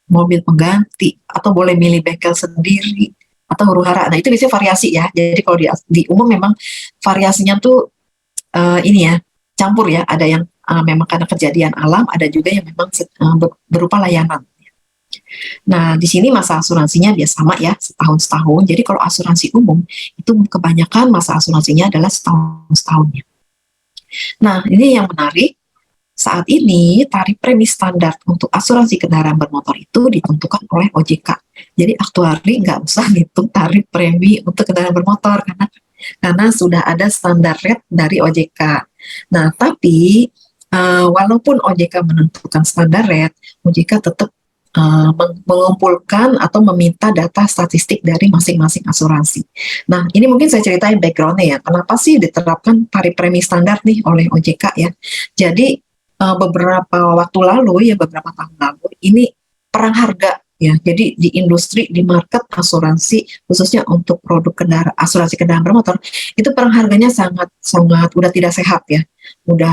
mobil pengganti, atau boleh milih bengkel sendiri, atau huru-hara. Nah, itu biasanya variasi ya. Jadi kalau di umum memang variasinya tuh ini ya, campur ya. Ada yang memang karena kejadian alam, ada juga yang memang berupa layanan. Nah, di sini masa asuransinya biasa sama ya, setahun-setahun. Jadi kalau asuransi umum, itu kebanyakan masa asuransinya adalah setahun-setahunnya. Nah, ini yang menarik. Saat ini, tarif premi standar untuk asuransi kendaraan bermotor itu ditentukan oleh OJK. Jadi aktuari nggak usah ngitung tarif premi untuk kendaraan bermotor, karena sudah ada standar rate dari OJK. Nah, tapi walaupun OJK menentukan standar rate, OJK tetap mengumpulkan atau meminta data statistik dari masing-masing asuransi. Nah, ini mungkin saya ceritain background-nya ya. Kenapa sih diterapkan tarif premi standar nih oleh OJK ya? Jadi beberapa waktu lalu ya, beberapa tahun lalu, ini perang harga ya. Jadi di industri, di market asuransi, khususnya untuk produk asuransi kendaraan bermotor, itu perang harganya sangat udah tidak sehat ya. Udah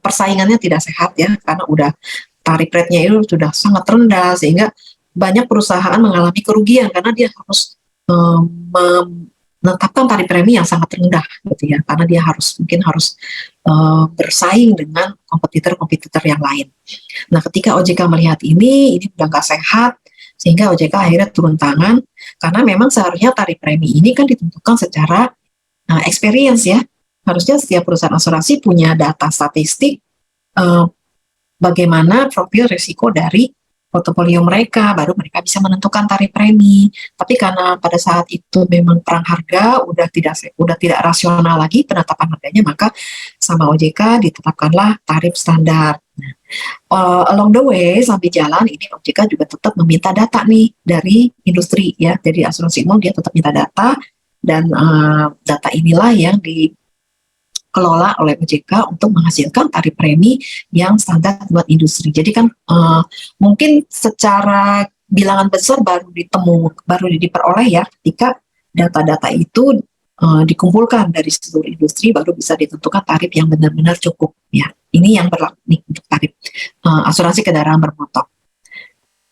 persaingannya tidak sehat ya, karena udah tarif rate-nya itu sudah sangat rendah, sehingga banyak perusahaan mengalami kerugian karena dia harus menetapkan tarif premi yang sangat rendah gitu ya, karena dia mungkin harus bersaing dengan kompetitor yang lain. Nah, ketika OJK melihat ini udah nggak sehat, sehingga OJK akhirnya turun tangan, karena memang seharusnya tarif premi ini kan ditentukan secara experience ya. Harusnya setiap perusahaan asuransi punya data statistik bagaimana profil risiko dari portofolio mereka, baru mereka bisa menentukan tarif premi. Tapi karena pada saat itu memang perang harga, udah tidak rasional lagi penetapan harganya, maka sama OJK ditetapkanlah tarif standar. Along the way, sampai jalan ini OJK juga tetap meminta data nih dari industri ya. Jadi asuransi umum dia tetap minta data, dan data inilah yang dikelola oleh OJK untuk menghasilkan tarif premi yang standar buat industri. Jadi kan mungkin secara bilangan besar baru diperoleh ya ketika data-data itu dikumpulkan dari seluruh industri, baru bisa ditentukan tarif yang benar-benar cukup ya. Ini yang berlaku nih untuk tarif asuransi kendaraan bermotor.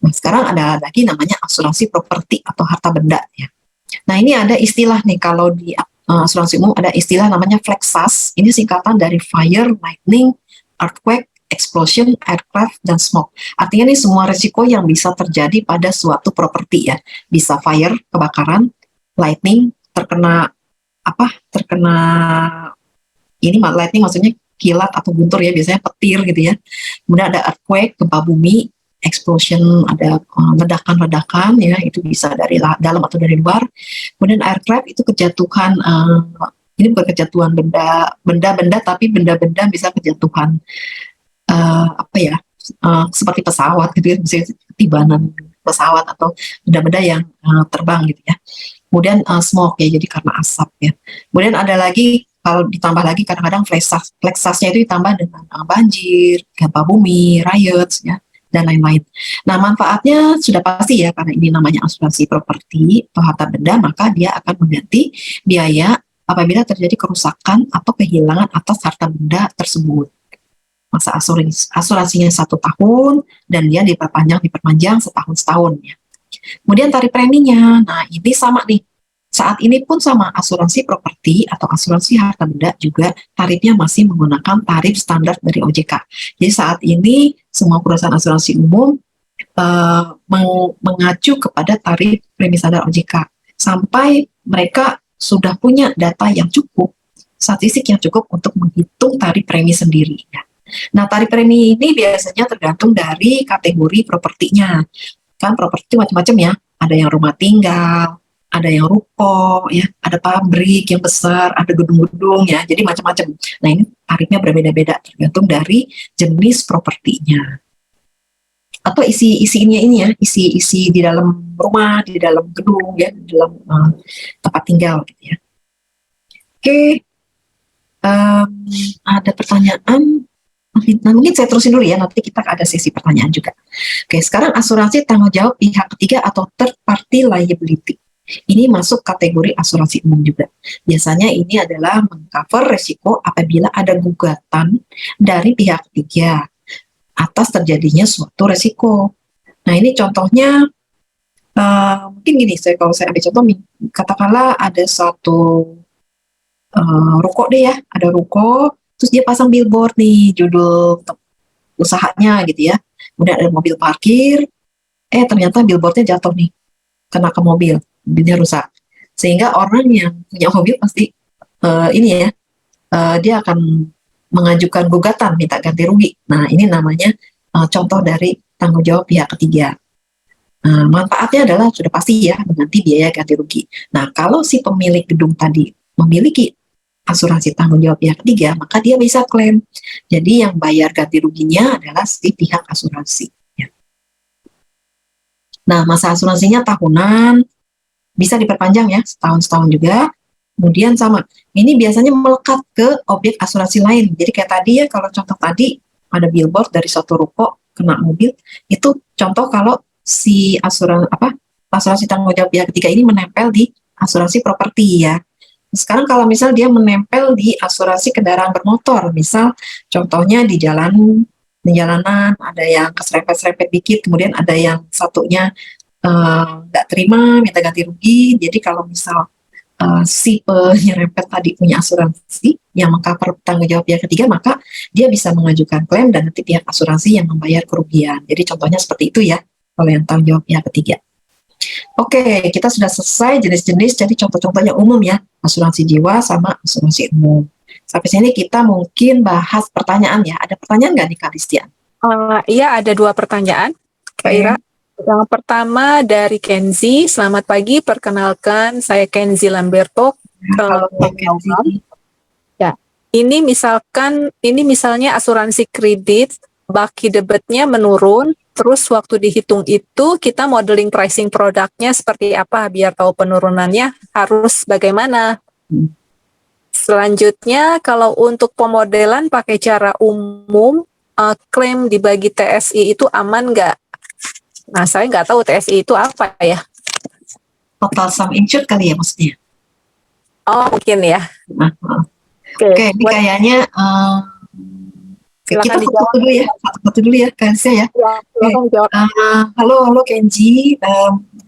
Nah, sekarang ada lagi namanya asuransi properti atau harta benda ya. Nah, ini ada istilah nih, kalau di asuransi umum ada istilah namanya FLEXAS. Ini singkatan dari Fire, Lightning, Earthquake, Explosion, Aircraft, dan Smoke. Artinya ini semua risiko yang bisa terjadi pada suatu properti ya. Bisa fire, kebakaran, lightning, terkena ini lightning maksudnya kilat atau guntur ya, biasanya petir gitu ya. Kemudian ada earthquake, gempa bumi, explosion, ada ledakan-ledakan ya, itu bisa dari dalam atau dari luar. Kemudian aircraft itu kejatuhan, ini bukan kejatuhan benda-benda, tapi benda-benda bisa kejatuhan seperti pesawat gitu ya, misalnya ketibanan pesawat atau benda-benda yang terbang gitu ya. Kemudian smoke ya, jadi karena asap ya. Kemudian ada lagi, kalau ditambah lagi kadang-kadang flexasnya itu ditambah dengan banjir, gempa bumi, riots ya, dan lain-lain. Nah, manfaatnya sudah pasti ya, karena ini namanya asuransi properti atau harta benda, maka dia akan mengganti biaya apabila terjadi kerusakan atau kehilangan atas harta benda tersebut. Masa asuransinya 1 tahun dan dia diperpanjang setahun ya. Kemudian tarif preminya, nah ini sama nih. Saat ini pun sama, asuransi properti atau asuransi harta benda juga tarifnya masih menggunakan tarif standar dari OJK. Jadi saat ini semua perusahaan asuransi umum mengacu kepada tarif premi standar OJK sampai mereka sudah punya data yang cukup, statistik yang cukup untuk menghitung tarif premi sendiri. Nah, tarif premi ini biasanya tergantung dari kategori propertinya. Kan properti macam-macam ya, ada yang rumah tinggal, ada yang ruko ya, ada pabrik yang besar, ada gedung-gedung ya, jadi macam-macam. Nah, ini tarifnya berbeda-beda tergantung dari jenis propertinya atau isi-isinya ini ya, isi di dalam rumah, di dalam gedung ya, di dalam tempat tinggal gitu ya. Oke, ada pertanyaan. Nah, mungkin saya terusin dulu ya, nanti kita ada sesi pertanyaan juga. Oke, sekarang asuransi tanggung jawab pihak ketiga atau third party liability. Ini masuk kategori asuransi umum juga. Biasanya ini adalah mengcover resiko apabila ada gugatan dari pihak ketiga atas terjadinya suatu resiko. Nah, ini contohnya mungkin gini, kalau saya ambil contoh, katakanlah ada suatu ruko deh ya, ada ruko, terus dia pasang billboard nih, judul usahanya gitu ya. Kemudian ada mobil parkir, ternyata billboardnya jatuh nih, kena ke mobilnya rusak. Sehingga orang yang punya mobil pasti ini ya, dia akan mengajukan gugatan minta ganti rugi. Nah, ini namanya contoh dari tanggung jawab pihak ketiga. Manfaatnya adalah sudah pasti ya, mengganti biaya ganti rugi. Nah, kalau si pemilik gedung tadi memiliki asuransi tanggung jawab pihak ketiga, maka dia bisa klaim. Jadi yang bayar ganti ruginya adalah si pihak asuransi. Ya. Nah, masa asuransinya tahunan, bisa diperpanjang ya, setahun juga. Kemudian sama, ini biasanya melekat ke objek asuransi lain. Jadi kayak tadi ya, kalau contoh tadi ada billboard dari suatu ruko kena mobil, itu contoh kalau si asuransi tanggung jawab pihak ketiga ini menempel di asuransi properti ya. Sekarang kalau misal dia menempel di asuransi kendaraan bermotor, misal contohnya di jalanan ada yang keserempet-serempet dikit, kemudian ada yang satunya nggak terima minta ganti rugi. Jadi kalau misal si penyerempet tadi punya asuransi yang mengcover tanggung jawab pihak ketiga, maka dia bisa mengajukan klaim dan nanti pihak asuransi yang membayar kerugian. Jadi contohnya seperti itu ya, kalau yang tanggung jawab pihak ketiga. Oke, kita sudah selesai jenis-jenis, jadi contoh-contohnya umum ya, asuransi jiwa sama asuransi umum. Sampai sini kita mungkin bahas pertanyaan ya. Ada pertanyaan nggak nih Kak Listian? Iya, ada 2 pertanyaan, Kak Ira. Yang pertama dari Kenzi, selamat pagi, perkenalkan saya Kenzi Lamberto. Halo Kenzi. Ya, ini misalnya asuransi kredit, baki debitnya menurun, terus waktu dihitung itu kita modeling pricing produknya seperti apa biar tahu penurunannya harus bagaimana. Selanjutnya kalau untuk pemodelan pakai cara umum, klaim dibagi TSI itu aman nggak? Nah, saya nggak tahu TSI itu apa ya. Total sum insured kali ya maksudnya? Oh, mungkin ya. Oke, ini kayaknya kita foto dulu ya Kenzi ya. Halo Kenzi,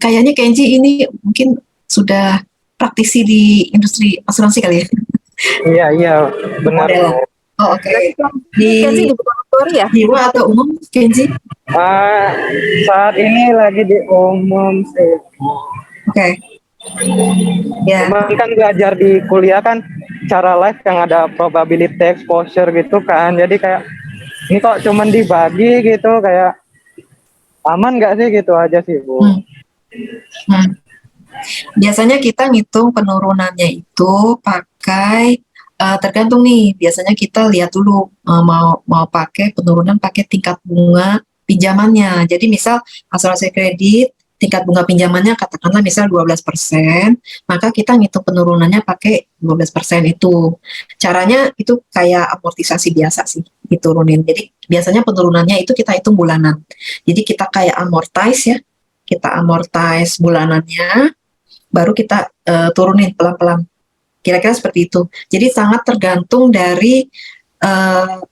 kayaknya Kenzi ini mungkin sudah praktisi di industri asuransi kali ya. Iya benar. Oh, oke. Di jiwa atau umum Kenzi? Saat ini lagi di umum sih. Oke. Ya. Cuman kan belajar di kuliah kan cara live yang ada probability exposure gitu kan. Jadi kayak ini kok cuman dibagi gitu, kayak aman nggak sih gitu aja sih Bu. Biasanya kita ngitung penurunannya itu pakai tergantung nih. Biasanya kita lihat dulu mau pakai penurunan pakai tingkat bunga pinjamannya. Jadi misal asuransi kredit tingkat bunga pinjamannya katakanlah misal 12%, maka kita ngitung penurunannya pakai 12% itu. Caranya itu kayak amortisasi biasa sih, diturunin. Jadi biasanya penurunannya itu kita hitung bulanan. Jadi kita kayak amortize ya, kita amortize bulanannya, baru kita turunin pelan-pelan. Kira-kira seperti itu. Jadi sangat tergantung dari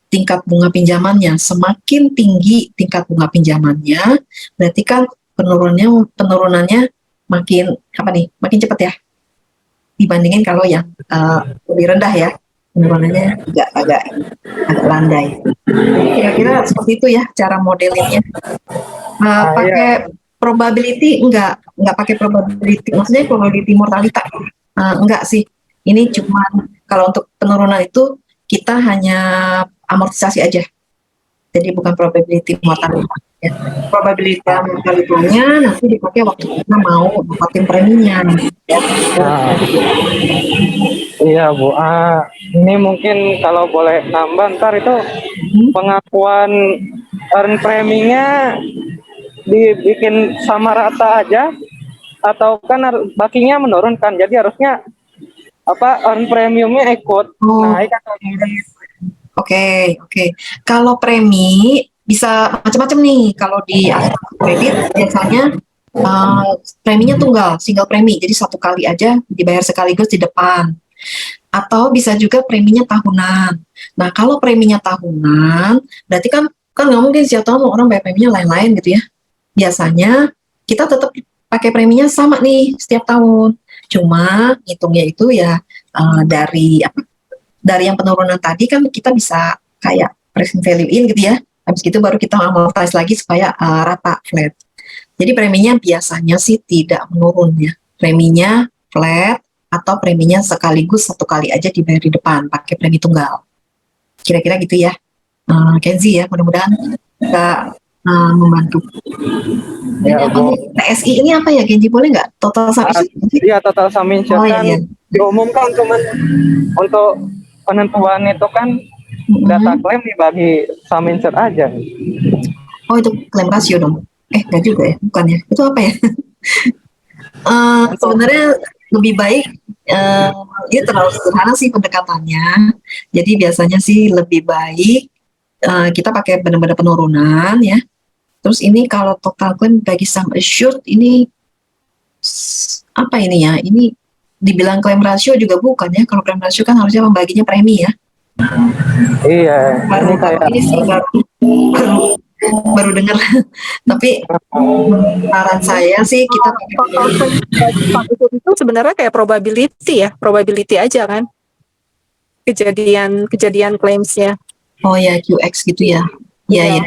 tingkat bunga pinjamannya. Semakin tinggi tingkat bunga pinjamannya, berarti kan penurunannya makin apa nih? Makin cepat ya. Dibandingin kalau yang lebih rendah ya, penurunannya agak landai. Kira-kira seperti itu ya cara modelinnya. Pakai probability enggak pakai probability. Maksudnya probability mortalitas enggak sih. Ini cuma kalau untuk penurunan itu kita hanya amortisasi aja. Jadi bukan probability mortalitas. Ya. Probability mortalitasnya nanti dipakai waktu kita mau dapatin preminya. Ya. Iya Bu, ini mungkin kalau boleh nambah ntar itu pengakuan earn preminya dibikin sama rata aja atau kan bakinya menurun kan, jadi harusnya earn premiumnya ikut naik atau Oke. Kalau premi bisa macam-macam nih. Kalau di asuransi kredit biasanya preminya tunggal, single premi. Jadi satu kali aja dibayar sekaligus di depan. Atau bisa juga preminya tahunan. Nah, kalau preminya tahunan, berarti kan nggak mungkin setiap tahun orang bayar preminya lain-lain gitu ya. Biasanya kita tetap pakai preminya sama nih setiap tahun. Cuma hitungnya itu ya dari yang penurunan tadi kan kita bisa kayak present value in gitu ya. Habis itu baru kita amortize lagi supaya rata flat. Jadi preminya biasanya sih tidak menurun ya. Preminya flat atau preminya sekaligus satu kali aja dibayar di depan pakai premi tunggal. Kira-kira gitu ya. Kenzi ya, mudah-mudahan bisa membantu. ya, Bu. TSI ini apa ya Kenzi, boleh nggak? Total sum insured? Iya, total sum insured kan iya. diumumkan cuman untuk penentuan itu kan data klaim dibagi sum insured aja. Oh, itu klaim rasio dong. Nggak juga ya, bukan ya. Itu apa ya? Sebenarnya lebih baik, ini terlalu sederhana sih pendekatannya. Jadi biasanya sih lebih baik kita pakai benar-benar penurunan ya. Terus ini kalau total claim bagi sum assured ini apa ini ya? Ini dibilang claim ratio juga bukan ya. Kalau claim ratio kan harusnya membaginya premi ya. Iya, Baru ini sih baru dengar. Tapi saran saya sih kita itu sebenarnya kayak probability aja kan, kejadian claims-nya. Oh ya, QX gitu ya. Iya.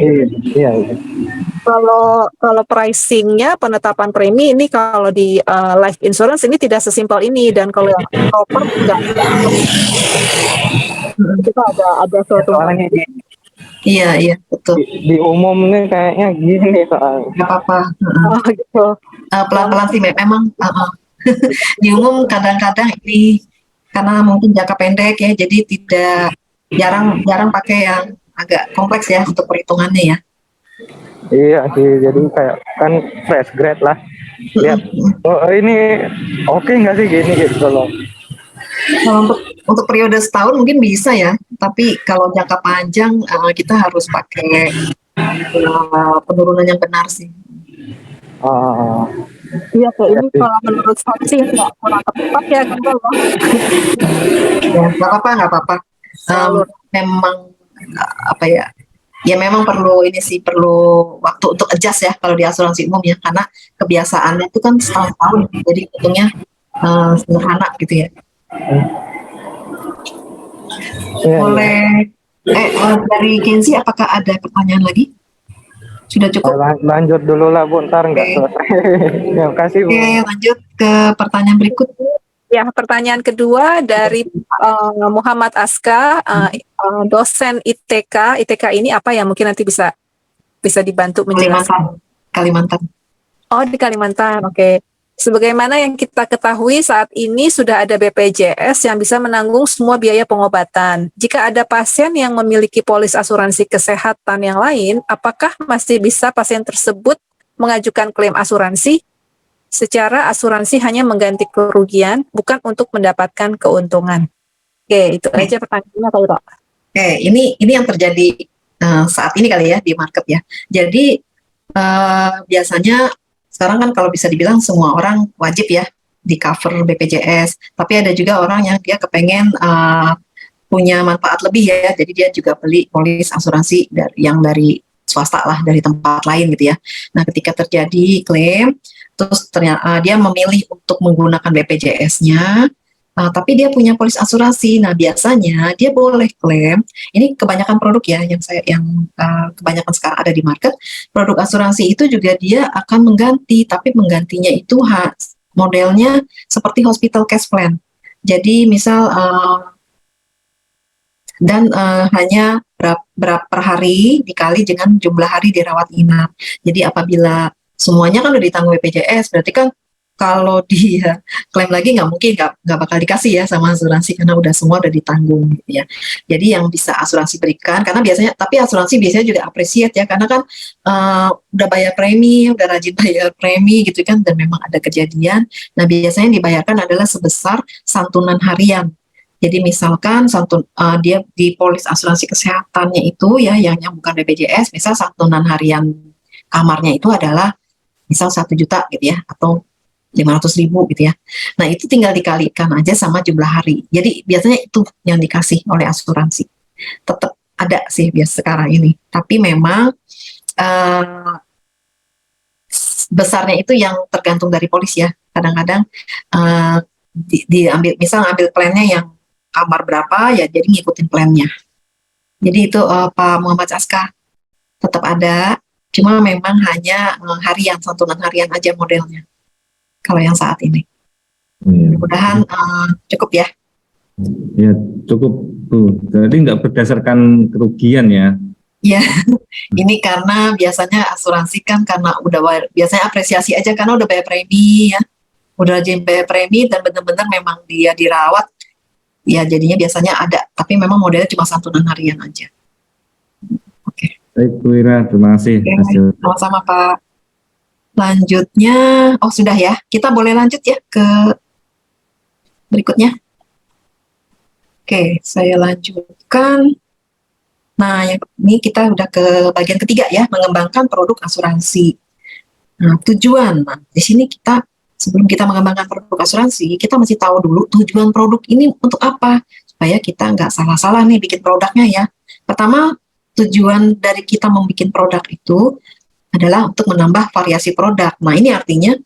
Kalau pricing-nya, penetapan premi ini kalau di life insurance ini tidak sesimpel ini, dan kalau yang proper enggak. Kita ada suatu. Iya, betul. Di umum nih kayaknya gini soalnya. Nggak apa-apa. Gitu. Pelan-pelan sih memang. Di umum kadang-kadang ini karena mungkin jangka pendek ya, jadi tidak jarang pakai yang agak kompleks ya untuk perhitungannya ya. Iya sih, jadi kayak kan fresh grade lah. Lihat, ini oke nggak sih gini gitu loh. Kalau untuk periode setahun mungkin bisa ya, tapi kalau jangka panjang kita harus pakai penurunan yang benar sih. Iya, ini kalau menurut saya sih kurang tepat ya kan kalau. Ya, nggak apa-apa. Memang apa ya? Ya memang perlu waktu untuk adjust ya kalau di asuransi umum ya, karena kebiasaannya itu kan setahun-tahun, jadi hitungnya sederhana gitu ya. Boleh dari Kenzi, apakah ada pertanyaan lagi? Sudah cukup? Lanjut dulu lah Bu, ntar nggak selesai. Terima kasih Bu. Oke, lanjut ke pertanyaan berikut. Ya, pertanyaan kedua dari Muhammad Aska, dosen ITK. ITK ini apa ya? Mungkin nanti bisa dibantu menjelaskan. Kalimantan. Oh, di Kalimantan. Oke. Sebagaimana yang kita ketahui saat ini sudah ada BPJS yang bisa menanggung semua biaya pengobatan. Jika ada pasien yang memiliki polis asuransi kesehatan yang lain, apakah masih bisa pasien tersebut mengajukan klaim asuransi? Secara asuransi hanya mengganti kerugian, bukan untuk mendapatkan keuntungan. Oke, itu aja pertanyaannya Kak Ira. Oke, ini yang terjadi saat ini kali ya di market ya. Jadi biasanya sekarang kan kalau bisa dibilang semua orang wajib ya di cover BPJS. Tapi ada juga orang yang dia kepengen punya manfaat lebih ya. Jadi dia juga beli polis asuransi dari swasta lah, dari tempat lain gitu ya. Nah, ketika terjadi klaim, terus ternyata dia memilih untuk menggunakan BPJS-nya. Tapi dia punya polis asuransi. Nah, biasanya dia boleh klaim. Ini kebanyakan produk ya yang kebanyakan sekarang ada di market. Produk asuransi itu juga dia akan mengganti, tapi menggantinya itu modelnya seperti hospital cash plan. Jadi misal hanya berapa per hari dikali dengan jumlah hari dirawat inap. Jadi apabila semuanya kan udah ditanggung BPJS, berarti kan kalau dia klaim lagi nggak bakal dikasih ya sama asuransi karena semua udah ditanggung gitu ya. Jadi yang bisa asuransi berikan, karena tapi asuransi biasanya juga appreciate ya, karena kan udah bayar premi, udah rajin bayar premi gitu kan, dan memang ada kejadian. Nah, biasanya yang dibayarkan adalah sebesar santunan harian. Jadi misalkan dia di polis asuransi kesehatannya itu ya yang bukan BPJS, misal santunan harian kamarnya itu adalah misal 1 juta gitu ya, atau 500.000 gitu ya. Nah, itu tinggal dikalikan aja sama jumlah hari. Jadi biasanya itu yang dikasih oleh asuransi. Tetap ada sih biasa sekarang ini. Tapi memang besarnya itu yang tergantung dari polis ya. Kadang-kadang misal ambil plannya yang kamar berapa ya, jadi ngikutin plannya. Jadi itu Pak Muhammad Saska tetap ada, cuma memang hanya santunan harian aja modelnya. Kalau yang saat ini, mudah-mudahan cukup ya. Ya cukup Bu. Jadi nggak berdasarkan kerugian ya? Ya, ini karena biasanya asuransi kan karena biasanya apresiasi aja karena udah bayar premi ya, udah rajin bayar premi dan benar-benar memang dia dirawat, ya jadinya biasanya ada. Tapi memang modelnya cuma santunan harian aja. Oke. Baik Bu Ira, terima kasih. Sama-sama Pak. Lanjutnya, sudah ya. Kita boleh lanjut ya ke berikutnya. Oke, saya lanjutkan. Nah, ini kita udah ke bagian ketiga ya, mengembangkan produk asuransi. Nah, tujuan. Nah, di sini sebelum kita mengembangkan produk asuransi, kita mesti tahu dulu tujuan produk ini untuk apa, supaya kita nggak salah-salah nih bikin produknya ya. Pertama, tujuan dari kita membuat produk itu adalah untuk menambah variasi produk. Nah, ini artinya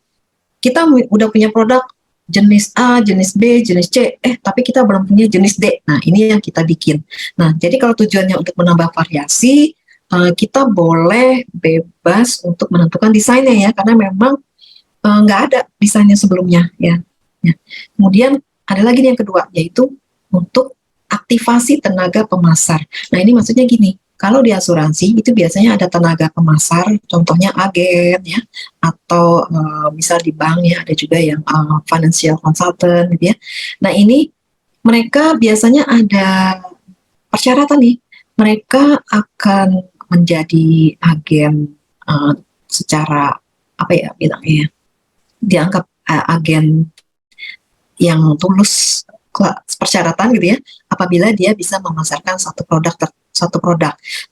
kita udah punya produk jenis A, jenis B, jenis C, tapi kita belum punya jenis D. Nah, ini yang kita bikin. Nah, jadi kalau tujuannya untuk menambah variasi, kita boleh bebas untuk menentukan desainnya ya, karena memang nggak ada desainnya sebelumnya ya. Kemudian ada lagi yang kedua, yaitu untuk aktivasi tenaga pemasar. Nah, ini maksudnya gini. Kalau di asuransi itu biasanya ada tenaga pemasar, contohnya agen ya, atau misal di bank ya, ada juga yang financial consultant gitu ya. Nah, ini mereka biasanya ada persyaratan nih, mereka akan menjadi agen secara apa ya bilangnya, dianggap agen yang tulus persyaratan gitu ya, apabila dia bisa memasarkan satu produk.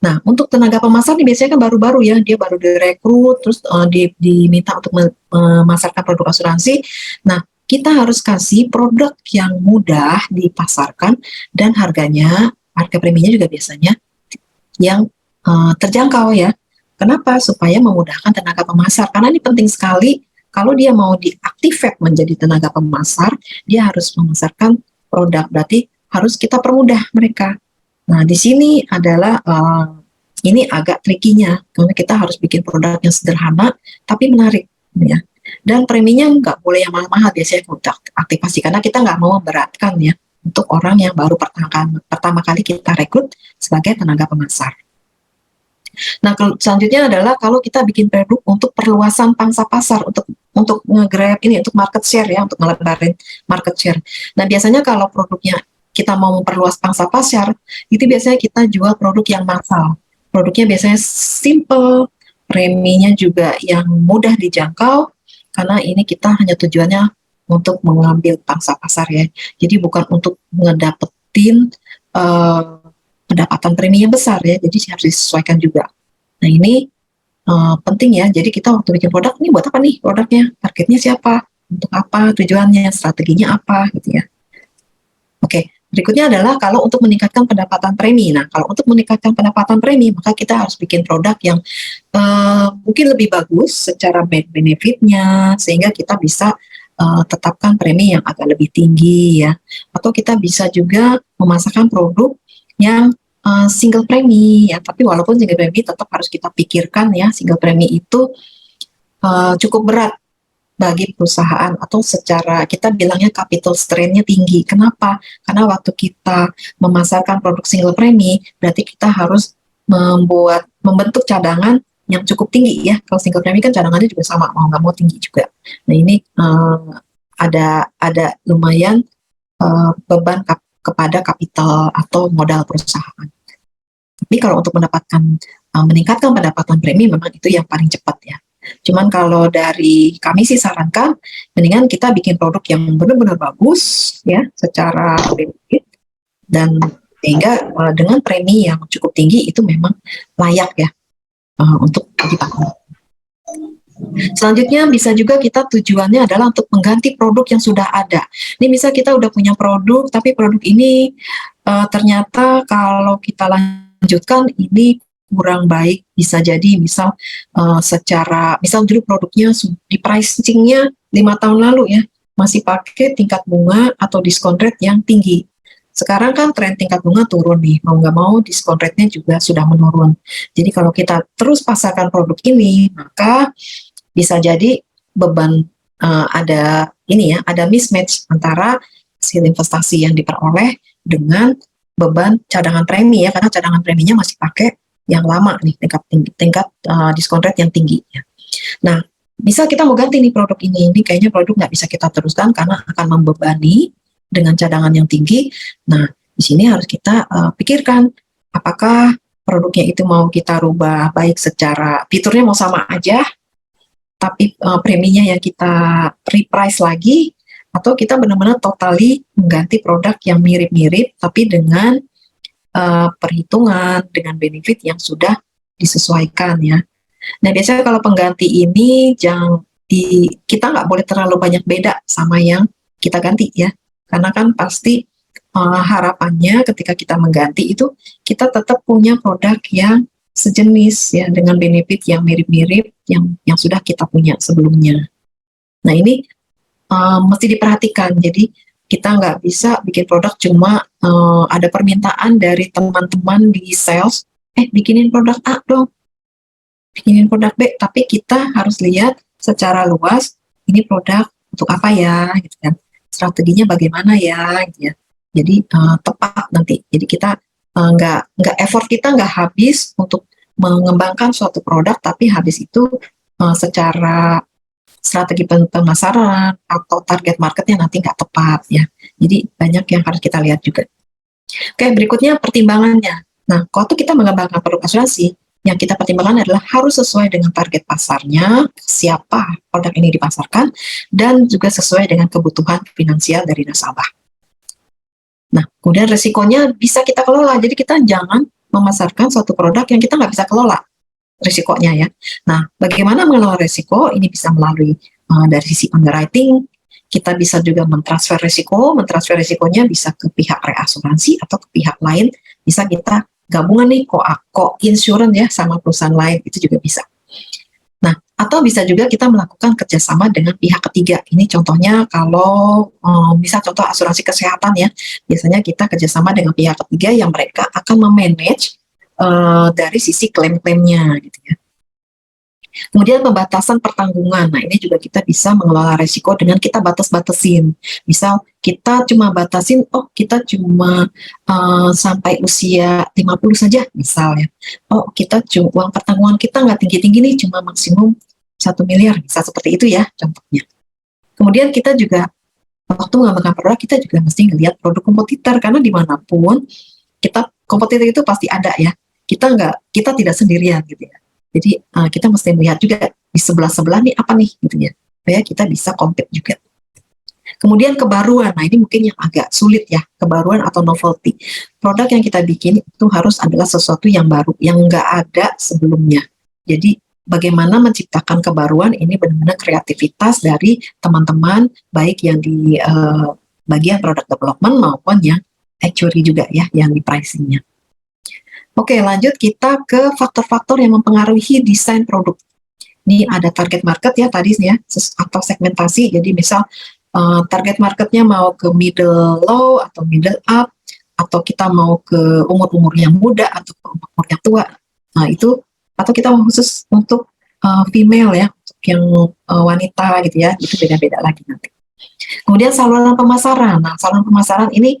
Nah, untuk tenaga pemasar ini biasanya kan baru-baru ya, dia baru direkrut, terus diminta untuk memasarkan produk asuransi. Nah, kita harus kasih produk yang mudah dipasarkan dan harga preminya juga biasanya yang terjangkau ya. Kenapa? Supaya memudahkan tenaga pemasar, karena ini penting sekali. Kalau dia mau diaktifkan menjadi tenaga pemasar, dia harus memasarkan produk, berarti harus kita permudah mereka. Nah, di sini adalah ini agak trikinya, karena kita harus bikin produk yang sederhana tapi menarik ya. Dan preminya nggak boleh yang mahal-mahal biasanya untuk aktivasi, karena kita nggak mau memberatkan ya untuk orang yang baru pertama kali kita rekrut sebagai tenaga pemasar. Nah, selanjutnya adalah kalau kita bikin produk untuk perluasan pangsa pasar, untuk untuk nge-grab ini, untuk market share ya, untuk ngelebarin market share. Nah, biasanya kalau produknya kita mau memperluas pangsa pasar, itu biasanya kita jual produk yang massal. Produknya biasanya simple, preminya juga yang mudah dijangkau, karena ini kita hanya tujuannya untuk mengambil pangsa pasar ya. Jadi bukan untuk ngedapetin pendapatan premi yang besar ya, jadi harus disesuaikan juga. Nah, ini penting ya, jadi kita waktu bikin produk, ini buat apa nih produknya, targetnya siapa, untuk apa, tujuannya, strateginya apa gitu ya. Oke, berikutnya adalah kalau untuk meningkatkan pendapatan premi. Nah, kalau untuk meningkatkan pendapatan premi, maka kita harus bikin produk yang mungkin lebih bagus secara benefitnya, sehingga kita bisa tetapkan premi yang agak lebih tinggi ya. Atau kita bisa juga memasarkan produk yang single premi ya, tapi walaupun single premi tetap harus kita pikirkan ya, single premi itu cukup berat bagi perusahaan, atau secara kita bilangnya capital strain-nya tinggi. Kenapa? Karena waktu kita memasarkan produk single premi, berarti kita harus membentuk cadangan yang cukup tinggi ya. Kalau single premi kan cadangannya juga sama, mau nggak mau tinggi juga. Nah, ini ada lumayan beban kepada kapital atau modal perusahaan. Tapi kalau untuk meningkatkan pendapatan premi, memang itu yang paling cepat ya. Cuman kalau dari kami sih sarankan, mendingan kita bikin produk yang benar-benar bagus ya, secara benefit, dan sehingga dengan premi yang cukup tinggi itu memang layak ya untuk dipakai. Selanjutnya bisa juga kita tujuannya adalah untuk mengganti produk yang sudah ada. Ini bisa kita udah punya produk, tapi produk ini ternyata kalau kita lanjutkan ini kurang baik, bisa jadi misal misal dulu produknya di pricingnya 5 tahun lalu ya, masih pakai tingkat bunga atau diskon rate yang tinggi. Sekarang kan tren tingkat bunga turun nih, mau nggak mau diskon rate-nya juga sudah menurun. Jadi kalau kita terus pasarkan produk ini, maka bisa jadi beban ada mismatch antara hasil investasi yang diperoleh dengan beban cadangan premi ya, karena cadangan preminya masih pakai yang lama nih, tingkat diskon rate yang tinggi ya. Nah, bisa kita mau ganti nih produk ini kayaknya produk nggak bisa kita teruskan karena akan membebani dengan cadangan yang tinggi. Nah, di sini harus kita pikirkan apakah produknya itu mau kita rubah, baik secara fiturnya mau sama aja, tapi preminya yang kita reprice lagi, atau kita benar-benar totally mengganti produk yang mirip-mirip tapi dengan perhitungan, dengan benefit yang sudah disesuaikan ya. Nah, biasanya kalau pengganti ini kita nggak boleh terlalu banyak beda sama yang kita ganti ya, karena kan pasti harapannya ketika kita mengganti itu kita tetap punya produk yang sejenis ya, dengan benefit yang mirip-mirip yang sudah kita punya sebelumnya. Nah, ini mesti diperhatikan. Jadi kita nggak bisa bikin produk cuma ada permintaan dari teman-teman di sales, bikinin produk A dong, bikinin produk B, tapi kita harus lihat secara luas ini produk untuk apa ya, gitu kan, strateginya bagaimana ya, gitu ya. Jadi tepat nanti. Jadi kita nggak effort kita nggak habis untuk mengembangkan suatu produk, tapi habis itu secara strategi pemasaran atau target marketnya nanti nggak tepat ya. Jadi banyak yang harus kita lihat juga. Oke, berikutnya pertimbangannya. Nah, waktu kita mengembangkan produk asuransi, yang kita pertimbangkan adalah harus sesuai dengan target pasarnya, siapa produk ini dipasarkan, dan juga sesuai dengan kebutuhan finansial dari nasabah. Nah, kemudian resikonya bisa kita kelola. Jadi kita jangan memasarkan suatu produk yang kita nggak bisa kelola risikonya ya. Nah, bagaimana mengelola risiko? Ini bisa melalui dari sisi underwriting, kita bisa juga mentransfer risikonya bisa ke pihak reasuransi atau ke pihak lain, bisa kita gabungan nih co-insurance ya sama perusahaan lain, itu juga bisa. Nah, atau bisa juga kita melakukan kerjasama dengan pihak ketiga. Ini contohnya kalau bisa contoh asuransi kesehatan ya, biasanya kita kerjasama dengan pihak ketiga yang mereka akan memanage dari sisi klaim-klaimnya gitu ya. Kemudian pembatasan pertanggungan. Nah, ini juga kita bisa mengelola resiko dengan kita batas-batasin. Misal kita cuma batasin, kita cuma sampai usia 50 saja misalnya. Uang pertanggungan kita nggak tinggi-tinggi nih, cuma maksimum 1 miliar, bisa seperti itu ya contohnya. Kemudian kita juga waktu mengembangkan produk, kita juga mesti ngelihat produk kompetitor, karena dimanapun kompetitor itu pasti ada ya. Kita tidak sendirian gitu ya. Jadi kita mesti melihat juga di sebelah nih apa nih gitu ya, supaya kita bisa compete juga. Kemudian kebaruan, nah ini mungkin yang agak sulit ya, kebaruan atau novelty. Produk yang kita bikin itu harus adalah sesuatu yang baru, yang nggak ada sebelumnya. Jadi bagaimana menciptakan kebaruan, ini benar-benar kreativitas dari teman-teman, baik yang di bagian product development maupun yang actuary juga ya, yang di pricingnya. Oke, lanjut kita ke faktor-faktor yang mempengaruhi desain produk. Ini ada target market ya tadi ya, atau segmentasi. Jadi misal target marketnya mau ke middle low atau middle up, atau kita mau ke umur-umur yang muda atau ke umur yang tua. Nah itu, atau kita mau khusus untuk female ya, untuk yang wanita gitu ya, itu beda-beda lagi nanti. Kemudian saluran pemasaran. Nah saluran pemasaran ini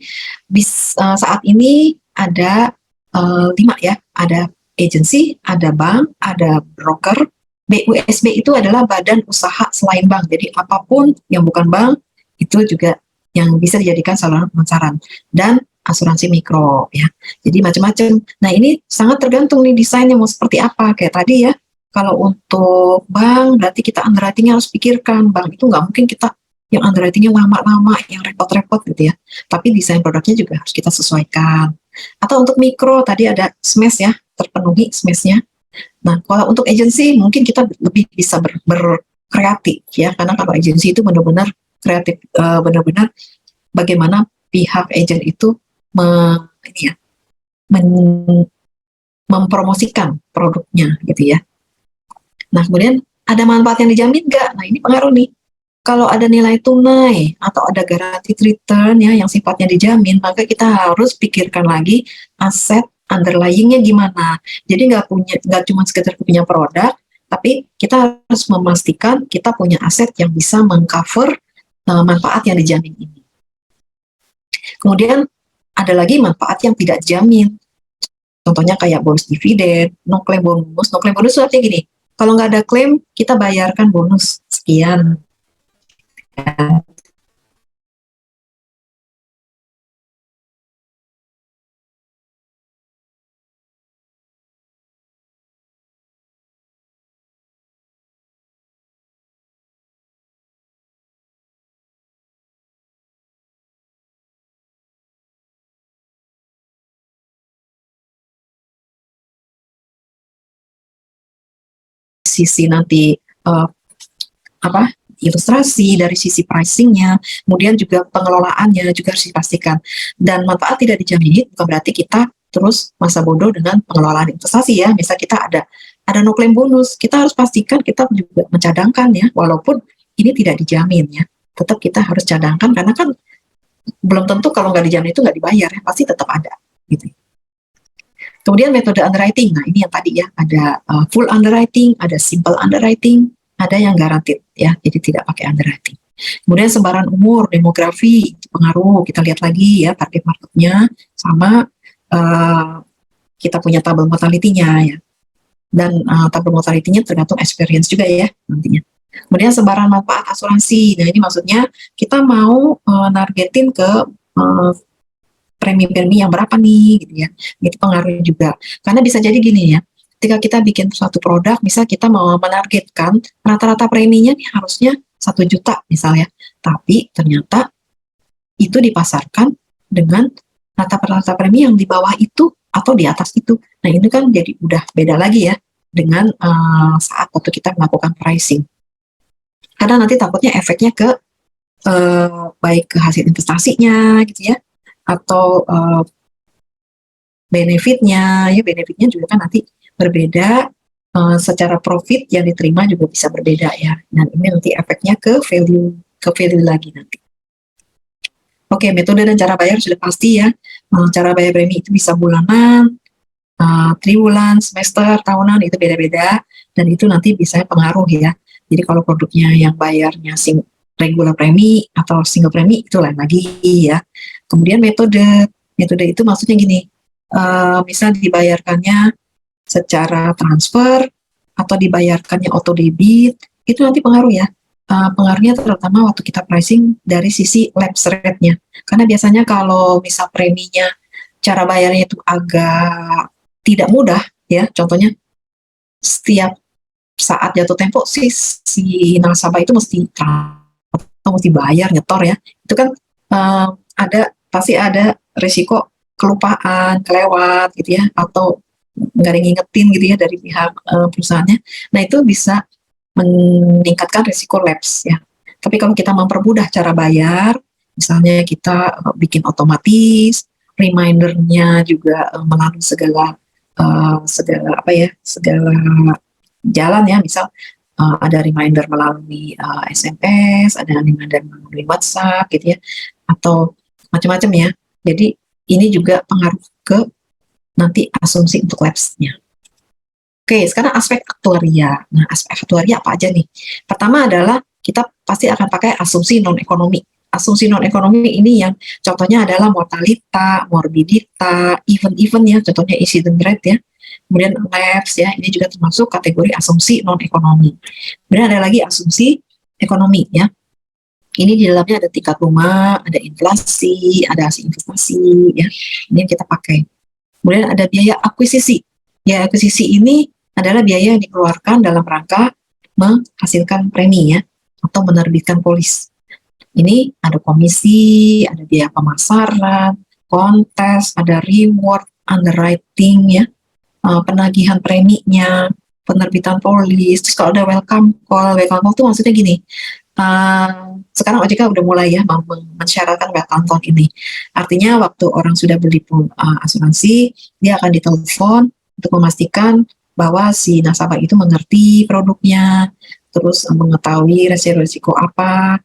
saat ini ada 5 ya, ada agency, ada bank, ada broker. BUSB itu adalah badan usaha selain bank. Jadi apapun yang bukan bank itu juga yang bisa dijadikan saluran pemasaran. Dan asuransi mikro ya. Jadi macam-macam. Nah ini sangat tergantung nih desainnya mau seperti apa. Kayak tadi ya, kalau untuk bank berarti kita underwritingnya harus pikirkan. Bank itu nggak mungkin kita yang underwritingnya lama-lama, yang repot-repot gitu ya. Tapi desain produknya juga harus kita sesuaikan. Atau untuk mikro tadi ada smash ya, terpenuhi smashnya. Nah kalau untuk agency mungkin kita lebih bisa berkreatif ya, karena kalau agency itu benar-benar kreatif, benar-benar bagaimana pihak agent itu mempromosikan produknya gitu ya. Nah kemudian ada manfaat yang dijamin nggak? Nah ini pengaruh nih. Kalau ada nilai tunai atau ada guaranteed return ya yang sifatnya dijamin, maka kita harus pikirkan lagi aset underlyingnya gimana. Jadi nggak cuma sekedar punya produk, tapi kita harus memastikan kita punya aset yang bisa mengcover manfaat yang dijamin ini. Kemudian ada lagi manfaat yang tidak dijamin. Contohnya kayak bonus dividen, no claim bonus. No claim bonus itu artinya gini, kalau nggak ada klaim, kita bayarkan bonus sekian. Sisi nanti ilustrasi, dari sisi pricingnya, kemudian juga pengelolaannya juga harus dipastikan. Dan manfaat tidak dijamin bukan berarti kita terus masa bodoh dengan pengelolaan investasi ya. Misal kita ada no claim bonus, kita harus pastikan kita juga mencadangkan ya, walaupun ini tidak dijamin ya. Tetap kita harus cadangkan karena kan belum tentu kalau nggak dijamin itu nggak dibayar ya, pasti tetap ada gitu. Kemudian metode underwriting, nah ini yang tadi ya, ada full underwriting, ada simple underwriting, ada yang guaranteed ya, jadi tidak pakai underwriting. Kemudian sebaran umur, demografi, pengaruh, kita lihat lagi ya target marketnya, sama kita punya tabel mortality-nya ya. Dan tabel mortality-nya tergantung experience juga ya nantinya. Kemudian sebaran manfaat asuransi, nah ini maksudnya kita mau nargetin ke premi-premi yang berapa nih gitu ya, itu pengaruh juga. Karena bisa jadi gini ya, ketika kita bikin suatu produk, misal kita mau menargetkan rata-rata preminya nih harusnya 1 juta misalnya, tapi ternyata itu dipasarkan dengan rata-rata premi yang di bawah itu atau di atas itu. Nah ini kan jadi udah beda lagi ya dengan saat waktu kita melakukan pricing. Karena nanti takutnya efeknya ke baik ke hasil investasinya gitu ya, atau benefitnya juga kan nanti berbeda, secara profit yang diterima juga bisa berbeda ya. Dan ini nanti efeknya ke value lagi nanti. Oke, metode dan cara bayar sudah pasti ya. Cara bayar premi itu bisa bulanan, triwulan, semester, tahunan, itu beda-beda, dan itu nanti bisa pengaruh ya. Jadi kalau produknya yang bayarnya regular premi atau single premi itu lain lagi ya. Kemudian metode itu maksudnya gini, misal dibayarkannya secara transfer atau dibayarkannya auto debit, itu nanti pengaruh ya. Pengaruhnya terutama waktu kita pricing dari sisi lapse rate-nya. Karena biasanya kalau misal preminya, cara bayarnya itu agak tidak mudah ya, contohnya setiap saat jatuh tempo si nasabah itu mesti bayar nyetor ya. Itu kan pasti ada risiko kelupaan, kelewat gitu ya, atau nggak ada yang ngingetin gitu ya dari pihak perusahaannya. Nah itu bisa meningkatkan risiko lapse ya. Tapi kalau kita mempermudah cara bayar, misalnya kita bikin otomatis, reminder-nya juga melalui segala jalan ya, misal ada reminder melalui SMS, ada reminder melalui WhatsApp gitu ya, atau macam-macam ya. Jadi ini juga pengaruh ke nanti asumsi untuk lapse-nya. Oke, sekarang aspek aktuaria. Nah, aspek aktuaria apa aja nih? Pertama adalah kita pasti akan pakai asumsi non-ekonomi. Asumsi non-ekonomi ini yang contohnya adalah mortalita, morbidita, event-event ya, contohnya incident rate ya. Kemudian lapse ya, ini juga termasuk kategori asumsi non-ekonomi. Kemudian ada lagi asumsi ekonomi ya. Ini di dalamnya ada tingkat bunga, ada inflasi, ada hasil investasi ya. Ini yang kita pakai. Kemudian ada biaya akuisisi. Biaya akuisisi ini adalah biaya yang dikeluarkan dalam rangka menghasilkan premi ya, atau menerbitkan polis. Ini ada komisi, ada biaya pemasaran, kontes, ada reward, underwriting ya, penagihan preminya, penerbitan polis. Terus kalau ada welcome call itu maksudnya gini, sekarang OJK udah mulai ya mensyaratkan welcome call ini. Artinya waktu orang sudah beli asuransi, dia akan ditelepon untuk memastikan bahwa si nasabah itu mengerti produknya, terus mengetahui resiko apa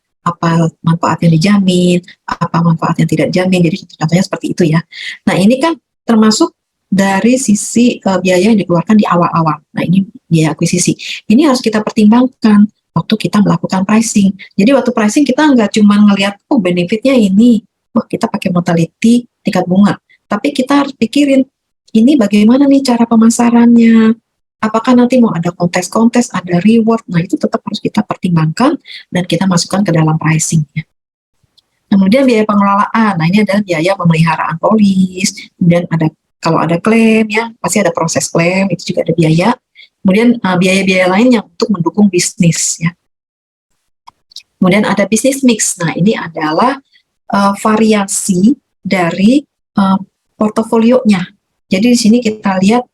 manfaat yang dijamin, apa manfaat yang tidak jamin. Jadi contohnya seperti itu ya. Nah ini kan termasuk dari sisi biaya yang dikeluarkan di awal-awal. Nah ini biaya akuisisi. Ini harus kita pertimbangkan waktu kita melakukan pricing. Jadi waktu pricing kita nggak cuma ngelihat, oh benefitnya ini, kita pakai mortality tingkat bunga. Tapi kita harus pikirin, ini bagaimana nih cara pemasarannya, apakah nanti mau ada kontes-kontes, ada reward. Nah itu tetap harus kita pertimbangkan dan kita masukkan ke dalam pricing ya. Kemudian biaya pengelolaan, nah ini adalah biaya pemeliharaan polis, kemudian kalau ada klaim ya, pasti ada proses klaim, itu juga ada biaya. Kemudian biaya-biaya lain yang untuk mendukung bisnis ya. Kemudian ada bisnis mix. Nah ini adalah variasi dari portofolionya. Jadi di sini kita lihat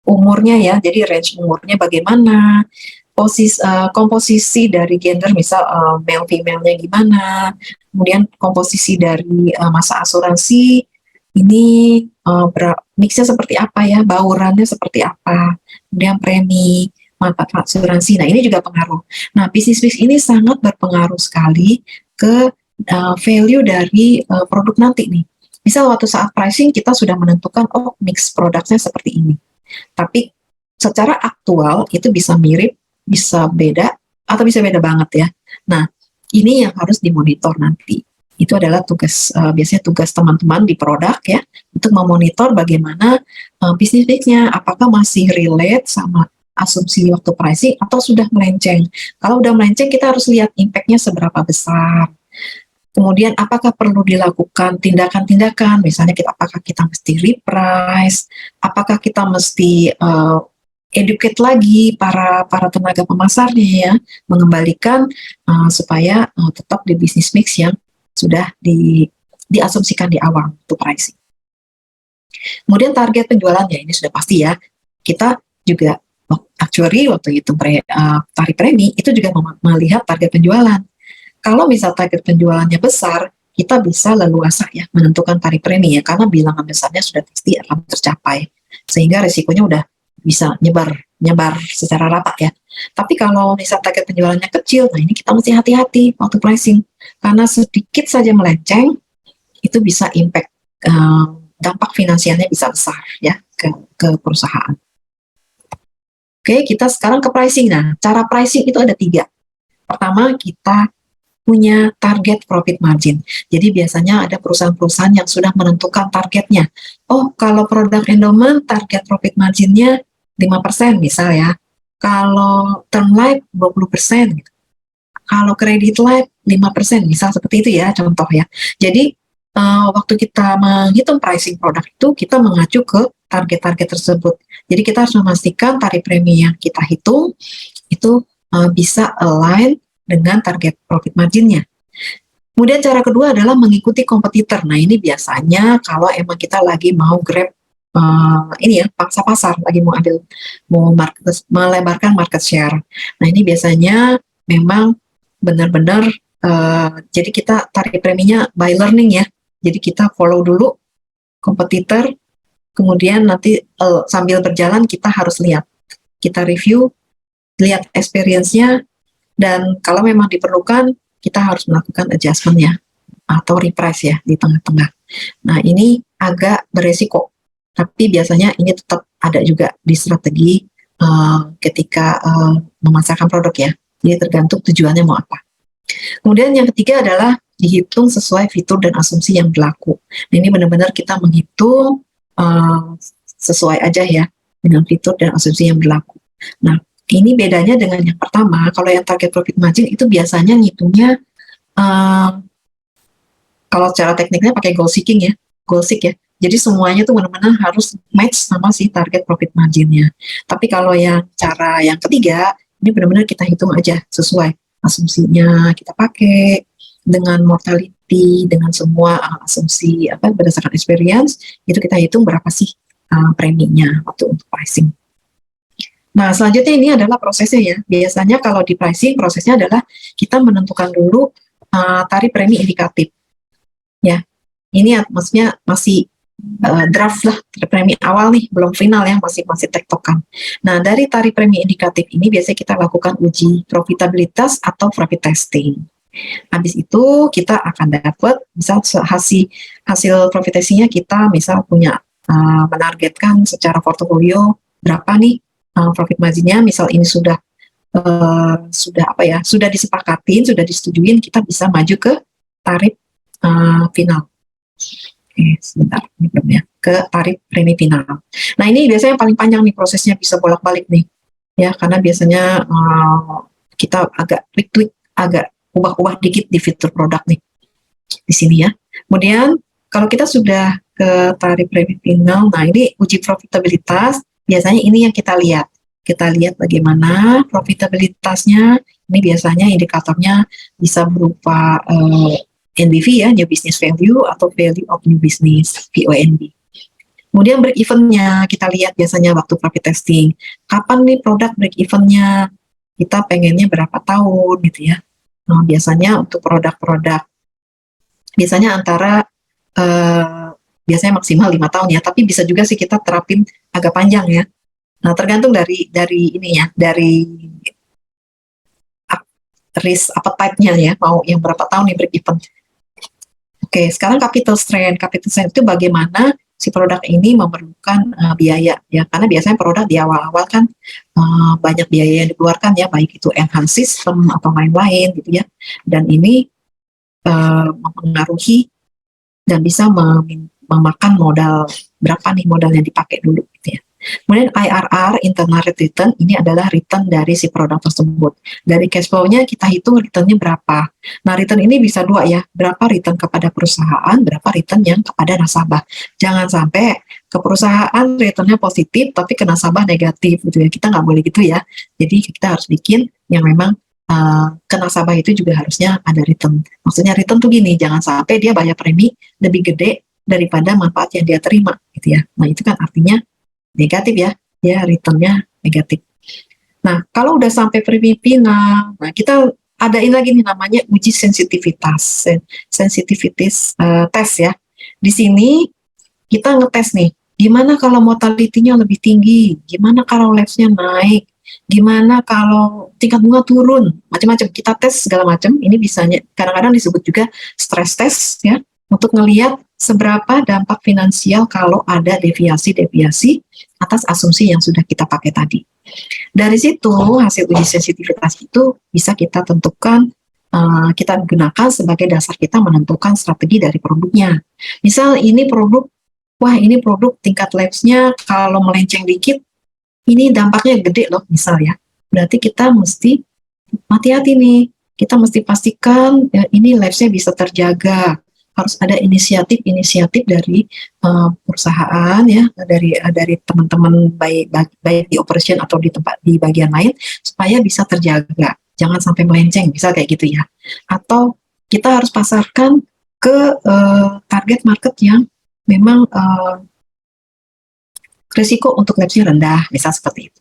umurnya ya, jadi range umurnya bagaimana, komposisi dari gender, misal male female-nya gimana, kemudian komposisi dari masa asuransi ini mixnya seperti apa ya, baurannya seperti apa, kemudian premi, manfaat asuransi. Nah ini juga pengaruh. Nah bisnis mix ini sangat berpengaruh sekali ke value dari produk nanti nih. Misal waktu saat pricing kita sudah menentukan, oh mix produknya seperti ini. Tapi secara aktual itu bisa mirip, bisa beda, atau bisa beda banget ya. Nah ini yang harus dimonitor nanti. Itu adalah biasanya tugas teman-teman di produk ya, untuk memonitor bagaimana bisnis mix-nya, apakah masih relate sama asumsi waktu pricing atau sudah melenceng. Kalau udah melenceng kita harus lihat impact-nya seberapa besar. Kemudian apakah perlu dilakukan tindakan-tindakan, misalnya apakah kita mesti reprice, apakah kita mesti educate lagi para tenaga pemasarnya ya, mengembalikan supaya tetap di bisnis mix yang sudah diasumsikan di awal untuk pricing. Kemudian target penjualannya ini sudah pasti ya, kita juga actuary waktu itu tarif premi itu juga melihat target penjualan. Kalau misal target penjualannya besar, kita bisa leluasa ya menentukan tarif premi ya, karena bilangan besarnya sudah pasti akan tercapai, sehingga risikonya udah bisa nyebar secara rata ya. Tapi kalau misal target penjualannya kecil, nah ini kita mesti hati-hati waktu pricing, karena sedikit saja melenceng itu bisa impact, dampak finansialnya bisa besar ya ke perusahaan. Oke, kita sekarang ke pricing. Nah, cara pricing itu ada 3. Pertama, kita punya target profit margin. Jadi biasanya ada perusahaan-perusahaan yang sudah menentukan targetnya. Oh, kalau produk endowment target profit marginnya 5% misal ya. Kalau term life 20% gitu. Kalau credit life 5% misal seperti itu ya contoh ya. Jadi waktu kita menghitung pricing produk itu kita mengacu ke target-target tersebut. Jadi kita harus memastikan tarif premi yang kita hitung itu bisa align dengan target profit marginnya. Kemudian cara kedua adalah mengikuti kompetitor. Nah ini biasanya kalau emang kita lagi mau grab ini ya pangsa pasar, lagi mau melebarkan market share. Nah ini biasanya memang benar-benar jadi kita tarif preminya by learning ya. Jadi kita follow dulu kompetitor, kemudian nanti sambil berjalan kita harus lihat, kita review, lihat experience-nya, dan kalau memang diperlukan kita harus melakukan adjustment ya atau reprice ya di tengah-tengah. Nah ini agak beresiko, tapi biasanya ini tetap ada juga di strategi ketika memasarkan produk ya. Jadi tergantung tujuannya mau apa. Kemudian yang ketiga adalah dihitung sesuai fitur dan asumsi yang berlaku. Nah, ini benar-benar kita menghitung sesuai aja ya dengan fitur dan asumsi yang berlaku. Nah, ini bedanya dengan yang pertama. Kalau yang target profit margin itu biasanya ngitungnya kalau secara tekniknya pakai goal seeking ya, goal seek ya. Jadi semuanya tuh benar-benar harus match sama si target profit marginnya. Tapi kalau yang cara yang ketiga, ini benar-benar kita hitung aja sesuai asumsinya kita pakai dengan mortality, dengan semua asumsi berdasarkan experience, itu kita hitung berapa sih preminya waktu untuk pricing. Nah selanjutnya ini adalah prosesnya ya. Biasanya kalau di pricing prosesnya adalah kita menentukan dulu tarif premi indikatif. Ya, ini ya, maksudnya masih draft lah, premi awal nih, belum final ya, masih tektokan. Nah, dari tarif premi indikatif ini biasanya kita lakukan uji profitabilitas atau profit testing. Habis itu kita akan dapat misal hasil profit testingnya kita misal punya menargetkan secara portofolio berapa nih profit marginnya, misal ini sudah disepakatin, sudah disetujuin, kita bisa maju ke tarif final. Oke, sebentar, ini belum ya, ke tarif premi final. Nah ini biasanya yang paling panjang nih prosesnya, bisa bolak-balik nih, ya karena biasanya kita agak tweak, agak ubah-ubah dikit di fitur produk nih, di sini ya. Kemudian kalau kita sudah ke tarif premi final, nah ini uji profitabilitas, biasanya ini yang kita lihat. Kita lihat bagaimana profitabilitasnya, ini biasanya indikatornya bisa berupa NBV ya, New Business Value, atau Value of New Business, VONB. Kemudian break even-nya, kita lihat biasanya waktu profit testing. Kapan nih produk break even-nya? Kita pengennya berapa tahun gitu ya. Nah, biasanya untuk produk-produk, biasanya antara, biasanya maksimal 5 tahun ya, tapi bisa juga sih kita terapin agak panjang ya. Nah, tergantung dari ini ya, dari risk appetite-nya ya, mau yang berapa tahun nih break even. Oke, sekarang capital strength. Capital strength itu bagaimana si produk ini memerlukan biaya ya, karena biasanya produk di awal-awal kan banyak biaya yang dikeluarkan ya, baik itu enhance system atau lain-lain gitu ya, dan ini mempengaruhi dan bisa memakan modal, berapa nih modal yang dipakai dulu gitu ya. Kemudian IRR, internal rate return, ini adalah return dari si produk tersebut. Dari cash flow-nya kita hitung return-nya berapa. Nah, return ini bisa dua ya, berapa return kepada perusahaan, berapa return yang kepada nasabah. Jangan sampai ke perusahaan return-nya positif, tapi ke nasabah negatif gitu ya. Kita nggak boleh gitu ya. Jadi kita harus bikin yang memang ke nasabah itu juga harusnya ada return. Maksudnya return tuh gini, jangan sampai dia bayar premi lebih gede daripada manfaat yang dia terima gitu ya. Nah, itu kan artinya negatif ya return-nya negatif. Nah, kalau udah sampai premi final, nah kita adain lagi nih namanya uji sensitivitas, test ya. Di sini kita ngetes nih, gimana kalau mortality-nya lebih tinggi, gimana kalau lapse-nya naik, gimana kalau tingkat bunga turun, macam-macam. Kita tes segala macam. Ini bisanya kadang-kadang disebut juga stress test ya, untuk ngelihat seberapa dampak finansial kalau ada deviasi-deviasi atas asumsi yang sudah kita pakai tadi. Dari situ, hasil uji sensitivitas itu bisa kita tentukan, kita gunakan sebagai dasar kita menentukan strategi dari produknya. Misal ini produk, wah ini produk tingkat lapse-nya kalau melenceng dikit, ini dampaknya gede loh misal ya, berarti kita mesti hati-hati nih, kita mesti pastikan ya, ini lives-nya bisa terjaga. Harus ada inisiatif dari perusahaan ya, dari teman-teman baik di operation atau di tempat di bagian lain supaya bisa terjaga. Jangan sampai melenceng, bisa kayak gitu ya. Atau kita harus pasarkan ke target market yang memang risiko untuk lives-nya rendah, misal seperti itu.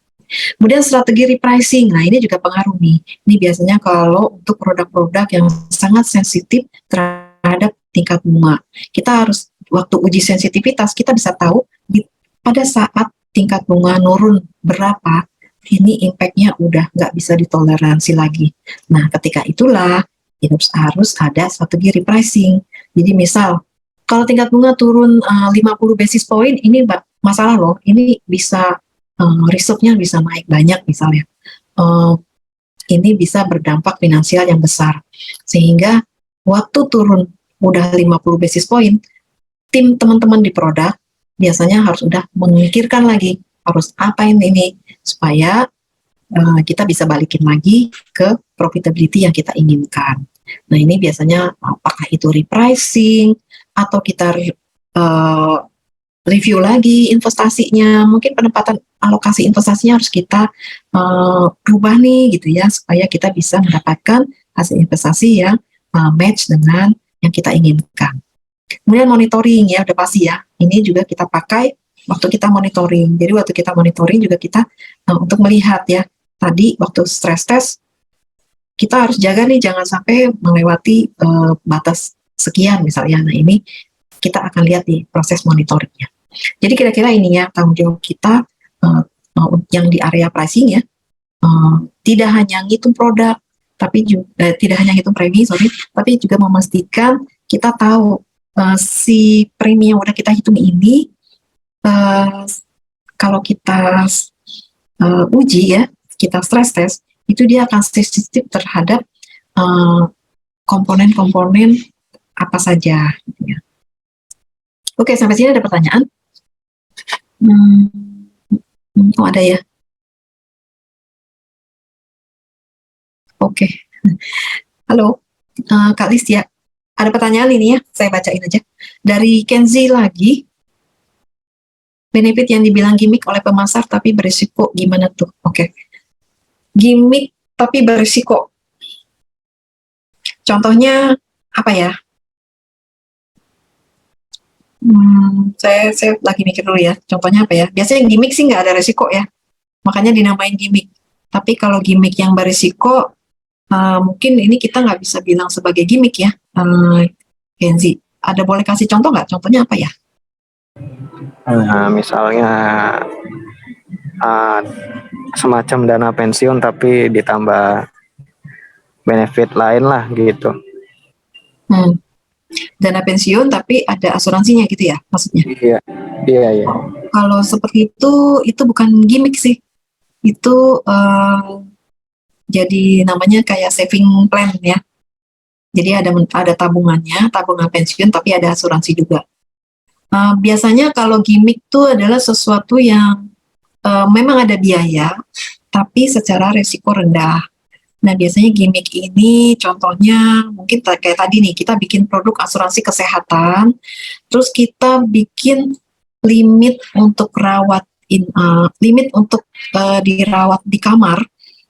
Kemudian strategi repricing, nah ini juga pengaruh nih. Ini biasanya kalau untuk produk-produk yang sangat sensitif terhadap tingkat bunga. Kita harus, waktu uji sensitivitas, kita bisa tahu pada saat tingkat bunga nurun berapa, ini impact-nya udah nggak bisa ditoleransi lagi. Nah, ketika itulah harus ada strategi repricing. Jadi misal, kalau tingkat bunga turun 50 basis point, ini masalah loh, ini bisa reserve-nya bisa naik banyak misalnya. Ini bisa berdampak finansial yang besar. Sehingga waktu turun udah 50 basis point, tim teman-teman di produk biasanya harus udah memikirkan lagi, harus apain ini, supaya kita bisa balikin lagi ke profitability yang kita inginkan. Nah ini biasanya apakah itu repricing, atau kita review lagi investasinya, mungkin penempatan alokasi investasinya harus kita rubah nih gitu ya, supaya kita bisa mendapatkan hasil investasi yang match dengan yang kita inginkan. Kemudian monitoring ya, udah pasti ya, ini juga kita pakai waktu kita monitoring. Jadi waktu kita monitoring juga kita untuk melihat ya, tadi waktu stress test kita harus jaga nih jangan sampai melewati batas sekian misalnya. Nah ini kita akan lihat di proses monitoringnya. Jadi kira-kira ini ya tanggung jawab kita yang di area pricing ya, tidak hanya ngitung produk, tapi juga tidak hanya ngitung premi, tapi juga memastikan kita tahu si premi yang udah kita hitung ini kalau kita uji ya, kita stress test, itu dia akan sensitif terhadap komponen-komponen apa saja. Gitu ya. Oke, sampai sini ada pertanyaan? Oh ada ya. Oke. Halo, Kak Listia. Ada pertanyaan ini ya, saya bacain aja. Dari Kenzi lagi, benefit yang dibilang gimmick oleh pemasar tapi berisiko gimana tuh? Oke. Gimmick tapi berisiko. Contohnya apa ya? Saya lagi mikir dulu ya. Contohnya apa ya? Biasanya gimmick sih nggak ada resiko ya. Makanya dinamain gimmick. Tapi kalau gimmick yang berisiko, mungkin ini kita nggak bisa bilang sebagai gimmick ya. Kenzi, ada boleh kasih contoh nggak? Contohnya apa ya? Misalnya semacam dana pensiun tapi ditambah benefit lain lah gitu. Dana pensiun tapi ada asuransinya gitu ya maksudnya? Iya. Kalau seperti itu bukan gimmick sih. Itu jadi namanya kayak saving plan ya. Jadi ada tabungannya, tabungan pensiun tapi ada asuransi juga. Biasanya kalau gimmick itu adalah sesuatu yang memang ada biaya, tapi secara resiko rendah. Nah, biasanya gimmick ini contohnya mungkin kayak tadi nih, kita bikin produk asuransi kesehatan, terus kita bikin limit untuk dirawat di kamar,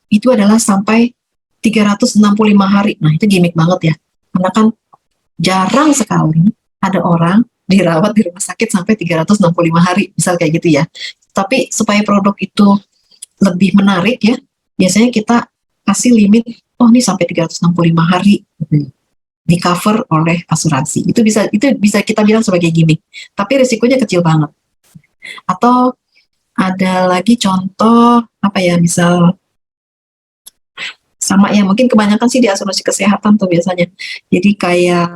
itu adalah sampai 365 hari. Nah, itu gimmick banget ya. Karena kan jarang sekali ada orang dirawat di rumah sakit sampai 365 hari, misal kayak gitu ya. Tapi supaya produk itu lebih menarik ya, biasanya kita kasih limit, ini sampai 365 hari di cover oleh asuransi. Itu bisa kita bilang sebagai gimmick, tapi risikonya kecil banget. Atau ada lagi contoh apa ya, misal sama ya, mungkin kebanyakan sih di asuransi kesehatan tuh biasanya. Jadi kayak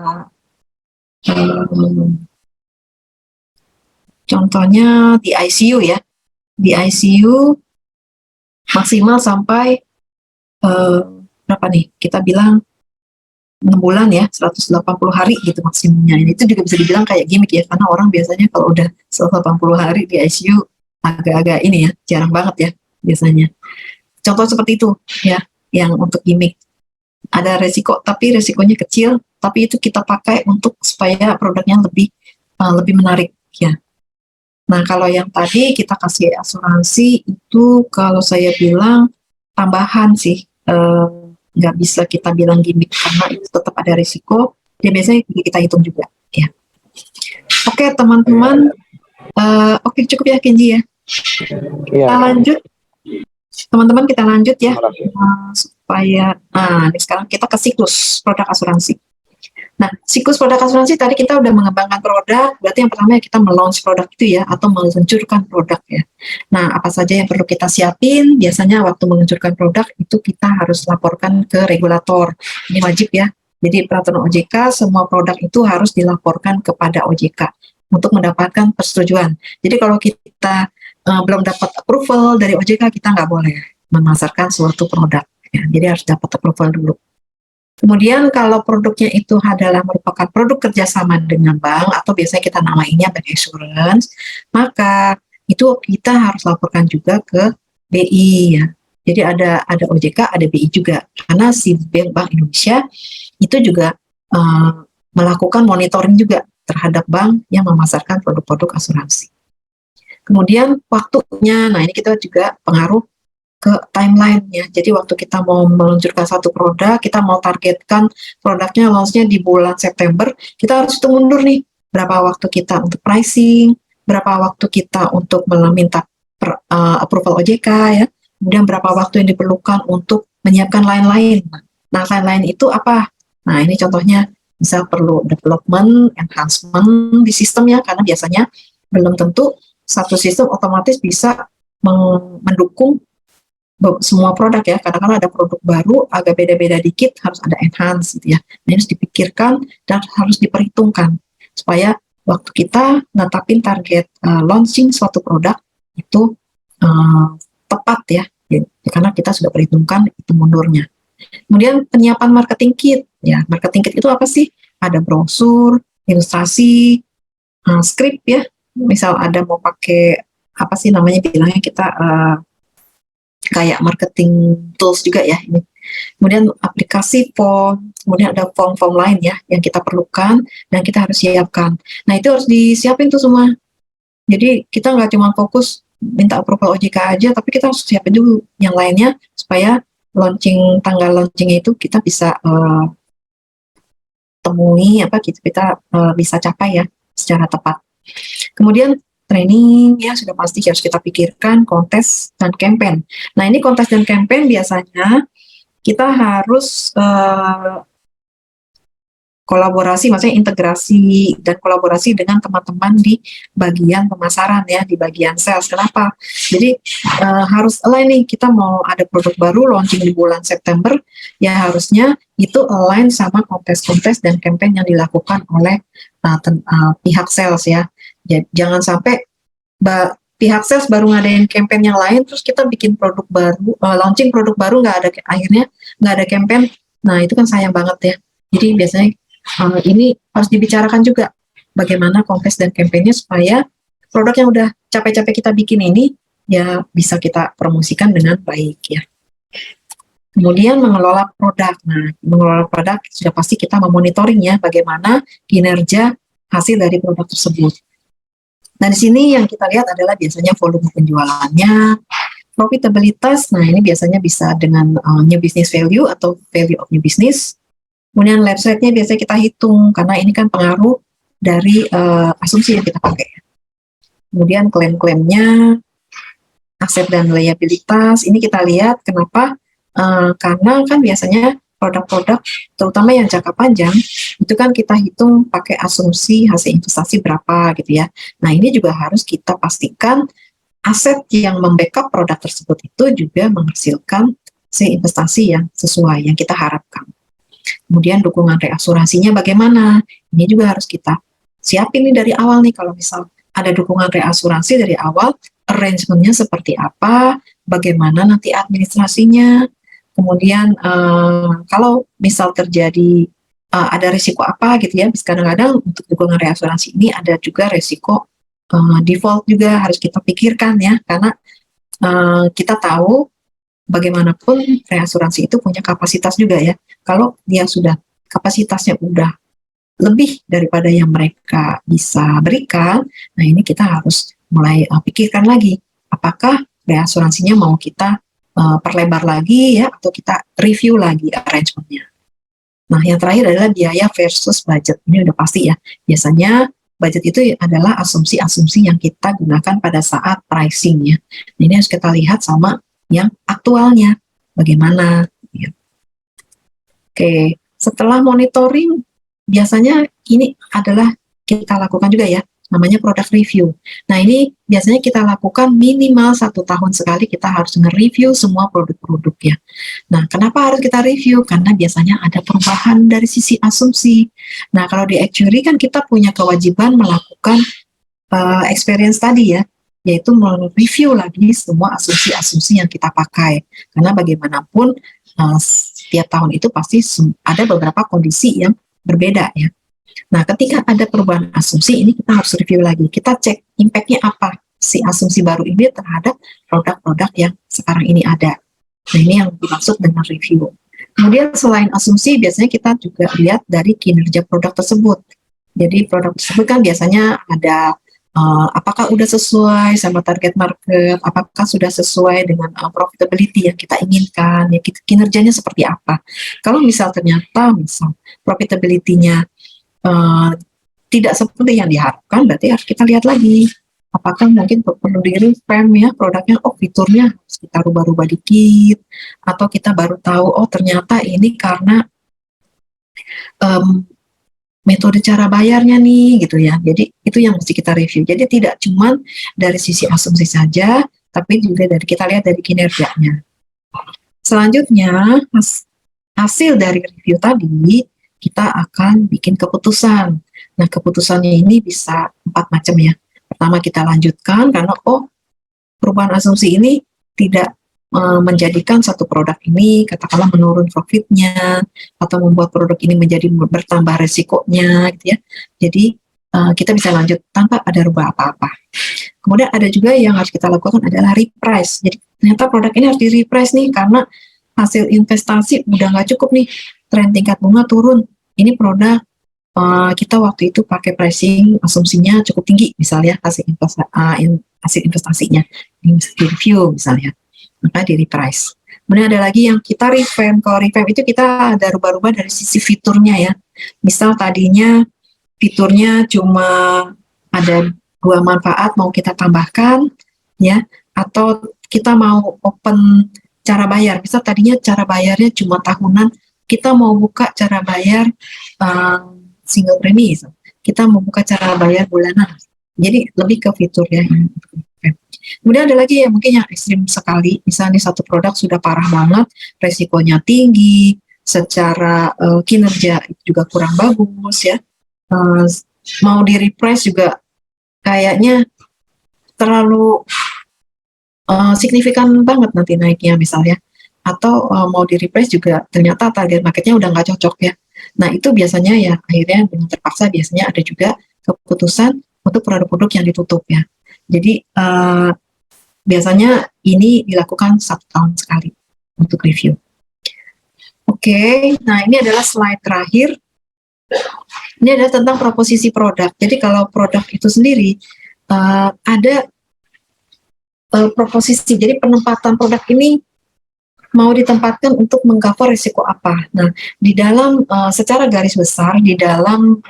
contohnya di ICU ya, di ICU maksimal sampai berapa nih, kita bilang 6 bulan ya, 180 hari gitu maksimumnya. Ini itu juga bisa dibilang kayak gimmick ya, karena orang biasanya kalau udah 180 hari di ICU agak-agak ini ya, jarang banget ya biasanya. Contoh seperti itu ya, yang untuk gimmick. Ada resiko, tapi resikonya kecil, tapi itu kita pakai untuk supaya produknya lebih menarik ya. Nah, kalau yang tadi kita kasih asuransi itu kalau saya bilang tambahan sih, nggak bisa kita bilang gimmick karena itu tetap ada risiko. Ya biasanya kita hitung juga ya. Oke teman-teman, oke cukup ya Kenji ya. Iya. Kita lanjut, teman-teman kita lanjut ya, Terima kasih. supaya, ini sekarang kita ke siklus produk asuransi. Nah, siklus produk asuransi tadi kita udah mengembangkan produk, berarti yang pertama ya kita meluncur produk itu ya, atau meluncurkan produk ya. Nah, apa saja yang perlu kita siapin? Biasanya waktu meluncurkan produk itu kita harus laporkan ke regulator. Ini wajib ya. Jadi peraturan OJK, semua produk itu harus dilaporkan kepada OJK untuk mendapatkan persetujuan. Jadi kalau kita belum dapat approval dari OJK, kita nggak boleh memasarkan suatu produk. Ya. Jadi harus dapat approval dulu. Kemudian kalau produknya itu adalah merupakan produk kerjasama dengan bank atau biasanya kita namainnya bank assurance, maka itu kita harus laporkan juga ke BI ya. Jadi ada OJK, ada BI juga. Karena si Bank Indonesia itu juga melakukan monitoring juga terhadap bank yang memasarkan produk-produk asuransi. Kemudian waktunya, nah ini kita juga pengaruh ke timeline-nya. Jadi waktu kita mau meluncurkan satu produk, kita mau targetkan produknya launch-nya di bulan September, kita harus hitung mundur nih, berapa waktu kita untuk pricing, berapa waktu kita untuk meminta approval OJK ya, kemudian berapa waktu yang diperlukan untuk menyiapkan lain-lain. Nah, lain-lain itu apa? Nah, ini contohnya bisa perlu development, enhancement di sistemnya, karena biasanya belum tentu satu sistem otomatis bisa mendukung semua produk ya, kadang-kadang ada produk baru agak beda-beda dikit, harus ada enhance gitu ya. Ini harus dipikirkan dan harus diperhitungkan supaya waktu kita netapin target launching suatu produk itu tepat ya, karena kita sudah perhitungkan itu mundurnya. Kemudian penyiapan marketing kit ya, marketing kit itu apa sih? Ada brosur, ilustrasi, script ya. Misal ada mau pakai apa sih namanya bilangnya kita kayak marketing tools juga ya ini. Kemudian aplikasi form, kemudian ada form-form lain ya yang kita perlukan dan kita harus siapkan. Nah itu harus disiapin tuh semua. Jadi kita nggak cuma fokus minta approval OJK aja, tapi kita harus siapin dulu yang lainnya supaya tanggal launchingnya itu kita bisa temui apa kita bisa capai ya secara tepat. Kemudian training ya sudah pasti harus kita pikirkan, kontes dan campaign. Nah ini kontes dan campaign biasanya kita harus kolaborasi, maksudnya integrasi dan kolaborasi dengan teman-teman di bagian pemasaran ya, di bagian sales. Kenapa? Jadi harus align nih, kita mau ada produk baru launching di bulan September, ya harusnya itu align sama kontes-kontes dan campaign yang dilakukan oleh pihak sales ya. Jangan sampai pihak sales baru ngadain campaign yang lain, terus kita bikin produk baru, launching produk baru akhirnya nggak ada campaign. Nah itu kan sayang banget ya. Jadi biasanya ini harus dibicarakan juga bagaimana kontes dan campaignnya supaya produk yang udah capek-capek kita bikin ini ya bisa kita promosikan dengan baik ya. Kemudian mengelola produk. Nah, mengelola produk sudah pasti kita memonitoring ya bagaimana kinerja hasil dari produk tersebut. Nah, di sini yang kita lihat adalah biasanya volume penjualannya, profitabilitas. Nah, ini biasanya bisa dengan new business value atau value of new business. Kemudian lapse rate-nya biasanya kita hitung, karena ini kan pengaruh dari asumsi yang kita pakai. Kemudian klaim-klaimnya, aset dan liabilitas, ini kita lihat kenapa, karena kan biasanya produk-produk, terutama yang jangka panjang, itu kan kita hitung pakai asumsi hasil investasi berapa gitu ya. Nah ini juga harus kita pastikan aset yang membackup produk tersebut itu juga menghasilkan investasi yang sesuai, yang kita harapkan. Kemudian dukungan reasuransinya bagaimana? Ini juga harus kita siapin nih dari awal nih, kalau misal ada dukungan reasuransi dari awal, arrangement-nya seperti apa, bagaimana nanti administrasinya, kemudian kalau misal terjadi ada risiko apa gitu ya, kadang-kadang untuk dukungan reasuransi ini ada juga risiko default juga harus kita pikirkan ya, karena kita tahu bagaimanapun reasuransi itu punya kapasitas juga ya. Kalau dia sudah kapasitasnya udah lebih daripada yang mereka bisa berikan, nah ini kita harus mulai pikirkan lagi, apakah reasuransinya mau kita perlebar lagi ya, atau kita review lagi arrangementnya. Nah, yang terakhir adalah biaya versus budget. Ini udah pasti ya. Biasanya budget itu adalah asumsi-asumsi yang kita gunakan pada saat pricing ya. Nah, ini harus kita lihat sama yang aktualnya. Bagaimana? Ya. Oke, setelah monitoring, biasanya ini adalah kita lakukan juga ya, namanya product review. Nah, ini biasanya kita lakukan minimal 1 tahun sekali, kita harus nge-review semua produk-produk ya. Nah, kenapa harus kita review? Karena biasanya ada perubahan dari sisi asumsi. Nah, kalau di actuary kan kita punya kewajiban melakukan experience tadi ya, yaitu mereview lagi semua asumsi-asumsi yang kita pakai. Karena bagaimanapun setiap tahun itu pasti ada beberapa kondisi yang berbeda ya. Nah, ketika ada perubahan asumsi, ini kita harus review lagi. Kita cek impact-nya apa si asumsi baru ini terhadap produk-produk yang sekarang ini ada. Nah, ini yang dimaksud dengan review. Kemudian selain asumsi, biasanya kita juga lihat dari kinerja produk tersebut. Jadi produk tersebut kan biasanya ada apakah udah sesuai sama target market, apakah sudah sesuai dengan profitability yang kita inginkan, ya kinerjanya seperti apa. Kalau misal ternyata profitability-nya tidak seperti yang diharapkan, berarti harus kita lihat lagi apakah mungkin perlu di-revamp ya produknya, fiturnya harus kita rubah-rubah dikit, atau kita baru tahu ternyata ini karena metode cara bayarnya nih gitu ya. Jadi itu yang mesti kita review. Jadi tidak cuma dari sisi asumsi saja, tapi juga dari kita lihat dari kinerjanya. Selanjutnya hasil dari review tadi, kita akan bikin keputusan. Nah, keputusannya ini bisa 4 macam ya. Pertama, kita lanjutkan karena perubahan asumsi ini tidak menjadikan satu produk ini katakanlah menurun profitnya, atau membuat produk ini menjadi bertambah resikonya gitu ya. Jadi kita bisa lanjut tanpa ada rubah apa-apa. Kemudian ada juga yang harus kita lakukan adalah reprice. Jadi ternyata produk ini harus di-reprice nih karena hasil investasi udah nggak cukup nih, tren tingkat bunga turun. Ini produk kita waktu itu pakai pricing asumsinya cukup tinggi misalnya hasil investasinya, ini di review misalnya, maka di reprice. Kemudian ada lagi yang kita revamp. Kalau revamp itu kita ada rubah-rubah dari sisi fiturnya ya. Misal tadinya fiturnya cuma ada 2 manfaat mau kita tambahkan ya, atau kita mau open cara bayar. Misal tadinya cara bayarnya cuma tahunan, kita mau buka cara bayar single premi, kita mau buka cara bayar bulanan. Jadi lebih ke fitur ya. Kemudian ada lagi yang mungkin yang ekstrim sekali, misalnya satu produk sudah parah banget, resikonya tinggi, secara kinerja juga kurang bagus ya, mau di reprice juga kayaknya terlalu signifikan banget nanti naiknya misalnya, atau mau di reprice juga ternyata target marketnya udah nggak cocok ya. Nah itu biasanya ya akhirnya dengan terpaksa biasanya ada juga keputusan untuk produk-produk yang ditutup ya. Jadi biasanya ini dilakukan 1 tahun sekali untuk review. Oke, nah ini adalah slide terakhir. Ini adalah tentang proposisi produk. Jadi kalau produk itu sendiri ada proposisi. Jadi penempatan produk ini mau ditempatkan untuk mengcover risiko apa. Nah, di dalam secara garis besar di dalam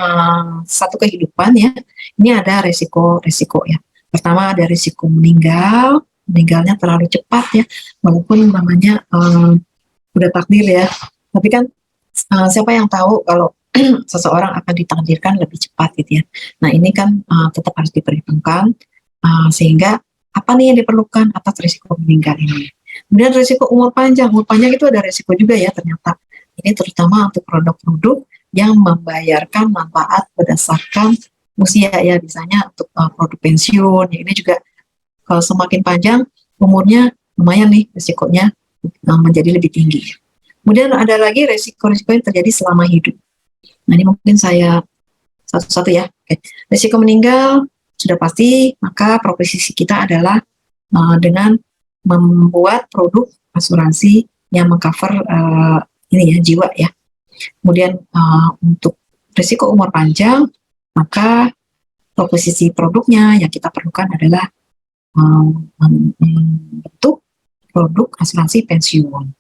satu kehidupan ya, ini ada risiko-risiko ya. Pertama ada risiko meninggalnya terlalu cepat ya, walaupun namanya udah takdir ya. Tapi kan siapa yang tahu kalau seseorang akan ditakdirkan lebih cepat gitu ya. Nah, ini kan tetap harus diperhitungkan sehingga apa nih yang diperlukan atas risiko meninggal ini. Kemudian risiko umur panjang itu ada risiko juga ya ternyata. Ini terutama untuk produk-produk yang membayarkan manfaat berdasarkan usia ya, misalnya untuk produk pensiun. Ya, ini juga kalau semakin panjang umurnya lumayan nih risikonya menjadi lebih tinggi. Kemudian ada lagi risiko-risiko yang terjadi selama hidup. Nah ini mungkin saya satu-satu ya. Oke. Risiko meninggal sudah pasti maka proposisi kita adalah dengan membuat produk asuransi yang mengcover ini ya, jiwa ya. Kemudian untuk risiko umur panjang, maka proposisi produknya yang kita perlukan adalah membentuk produk asuransi pensiun.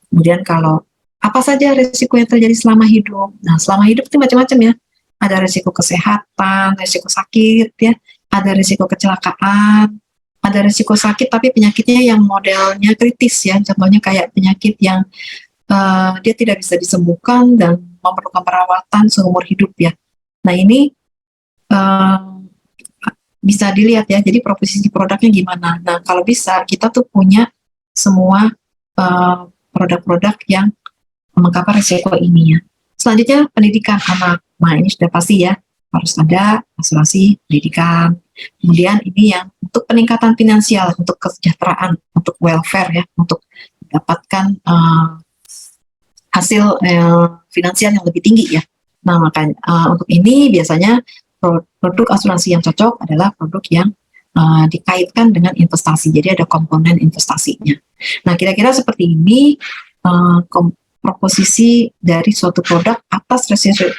Kemudian kalau apa saja risiko yang terjadi selama hidup? Nah, selama hidup itu macam-macam ya. Ada risiko kesehatan, risiko sakit ya, ada risiko kecelakaan, ada risiko sakit tapi penyakitnya yang modelnya kritis ya. Contohnya kayak penyakit yang dia tidak bisa disembuhkan dan memerlukan perawatan seumur hidup ya. Nah, ini bisa dilihat ya, jadi proposisi produknya gimana. Nah, kalau bisa kita tuh punya semua produk-produk yang mengcover risiko ini ya. Selanjutnya pendidikan anak. Nah, ini sudah pasti ya, harus ada asuransi pendidikan. Kemudian ini yang untuk peningkatan finansial, untuk kesejahteraan, untuk welfare ya, untuk mendapatkan hasil finansial yang lebih tinggi ya. Nah, makanya untuk ini biasanya produk asuransi yang cocok adalah produk yang dikaitkan dengan investasi. Jadi ada komponen investasinya. Nah, kira-kira seperti ini proposisi dari suatu produk atas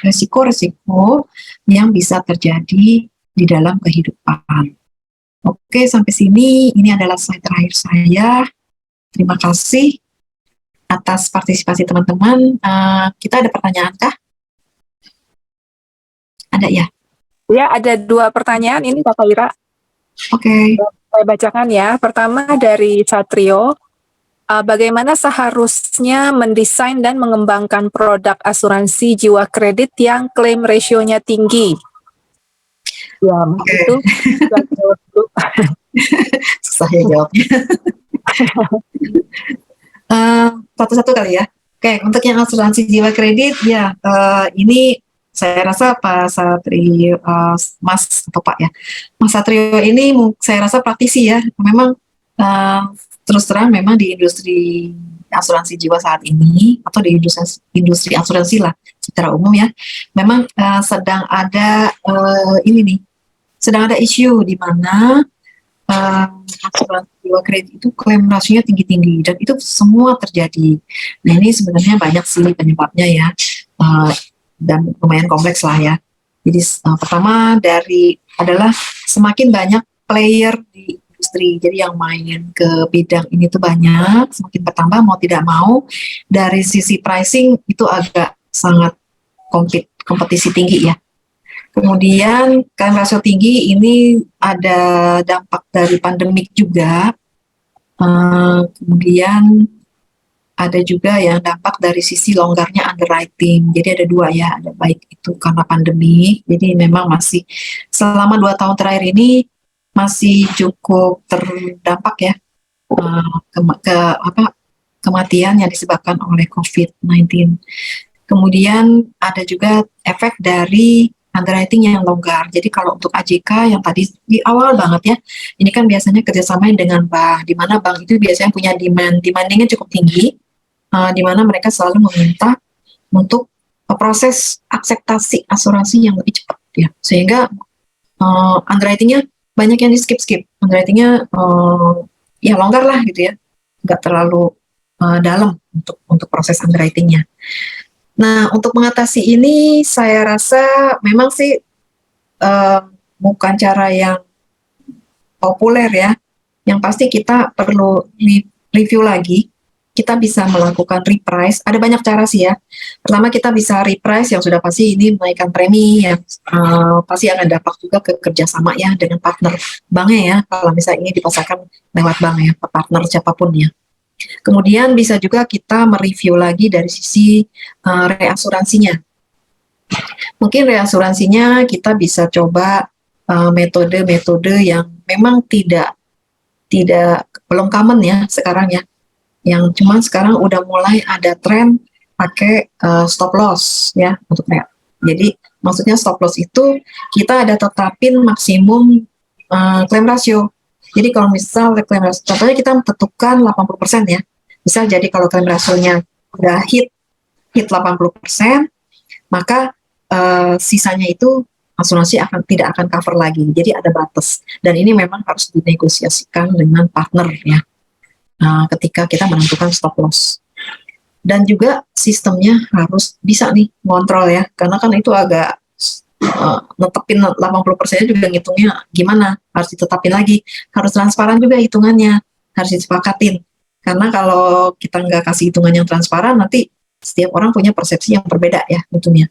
resiko-resiko yang bisa terjadi di dalam kehidupan. Oke, sampai sini ini adalah slide terakhir saya. Terima kasih atas partisipasi teman-teman. Kita ada pertanyaan kah? Ada ya? Ya, ada 2 pertanyaan ini Kakak Ira. Oke. Saya bacakan ya. Pertama dari Satrio. Bagaimana seharusnya mendesain dan mengembangkan produk asuransi jiwa kredit yang klaim rasionya tinggi? Ya, itu susah ya jawabnya. Satu-satu kali ya. Oke, untuk yang asuransi jiwa kredit ya, ini saya rasa Pak Satrio, Mas atau Pak ya, Mas Satrio ini saya rasa praktisi ya. Memang terus terang memang di industri asuransi jiwa saat ini atau di industri asuransi lah secara umum ya, memang sedang ada ini nih, sedang ada isu di mana asuransi jiwa kredit itu klaim rasionya tinggi-tinggi dan itu semua terjadi. Nah, ini sebenarnya banyak sih penyebabnya ya, dan lumayan kompleks lah ya. Jadi pertama adalah semakin banyak player di industri, jadi yang main ke bidang ini tuh banyak, semakin bertambah mau tidak mau. Dari sisi pricing itu agak sangat kompetisi tinggi ya. Kemudian klaim rasio tinggi ini ada dampak dari pandemik juga. Kemudian ada juga yang dampak dari sisi longgarnya underwriting. Jadi ada 2 ya, ada baik itu karena pandemi. Jadi memang masih selama 2 tahun terakhir ini masih cukup terdampak ya kematian yang disebabkan oleh COVID-19. Kemudian ada juga efek dari underwriting yang longgar. Jadi kalau untuk AJK yang tadi di awal banget ya, ini kan biasanya kerjasama dengan bank, di mana bank itu biasanya punya demandingnya cukup tinggi, di mana mereka selalu meminta untuk proses akseptasi asuransi yang lebih cepat ya, sehingga underwritingnya banyak yang di skip underwritingnya ya longgar lah gitu ya, nggak terlalu dalam untuk proses underwritingnya. Nah, untuk mengatasi ini saya rasa memang sih bukan cara yang populer ya. Yang pasti kita perlu review lagi. Kita bisa melakukan reprice. Ada banyak cara sih ya. Pertama kita bisa reprice yang sudah pasti ini menaikkan premi yang pasti akan dampak juga ke kerjasama ya dengan partner banknya ya. Kalau misalnya ini dipasarkan lewat bank ya, partner siapapun ya. Kemudian bisa juga kita mereview lagi dari sisi reasuransinya. Mungkin reasuransinya kita bisa coba metode-metode yang memang belum common ya sekarang ya. Yang cuman sekarang udah mulai ada tren pakai stop loss ya untuk Jadi maksudnya stop loss itu kita ada tetapin maksimum claim ratio. Jadi kalau misal claim ratio, contohnya kita tentukan 80% ya. Misal jadi kalau claim rasionya udah hit 80%, maka sisanya itu asuransi tidak akan cover lagi. Jadi ada batas. Dan ini memang harus dinegosiasikan dengan partner ya. Ketika kita menentukan stop loss. Dan juga sistemnya harus bisa nih ngontrol ya, karena kan itu agak netepin 80% juga ngitungnya gimana, harus ditetapin lagi, harus transparan juga hitungannya, harus disepakatin. Karena kalau kita nggak kasih hitungan yang transparan, nanti setiap orang punya persepsi yang berbeda ya hitungnya.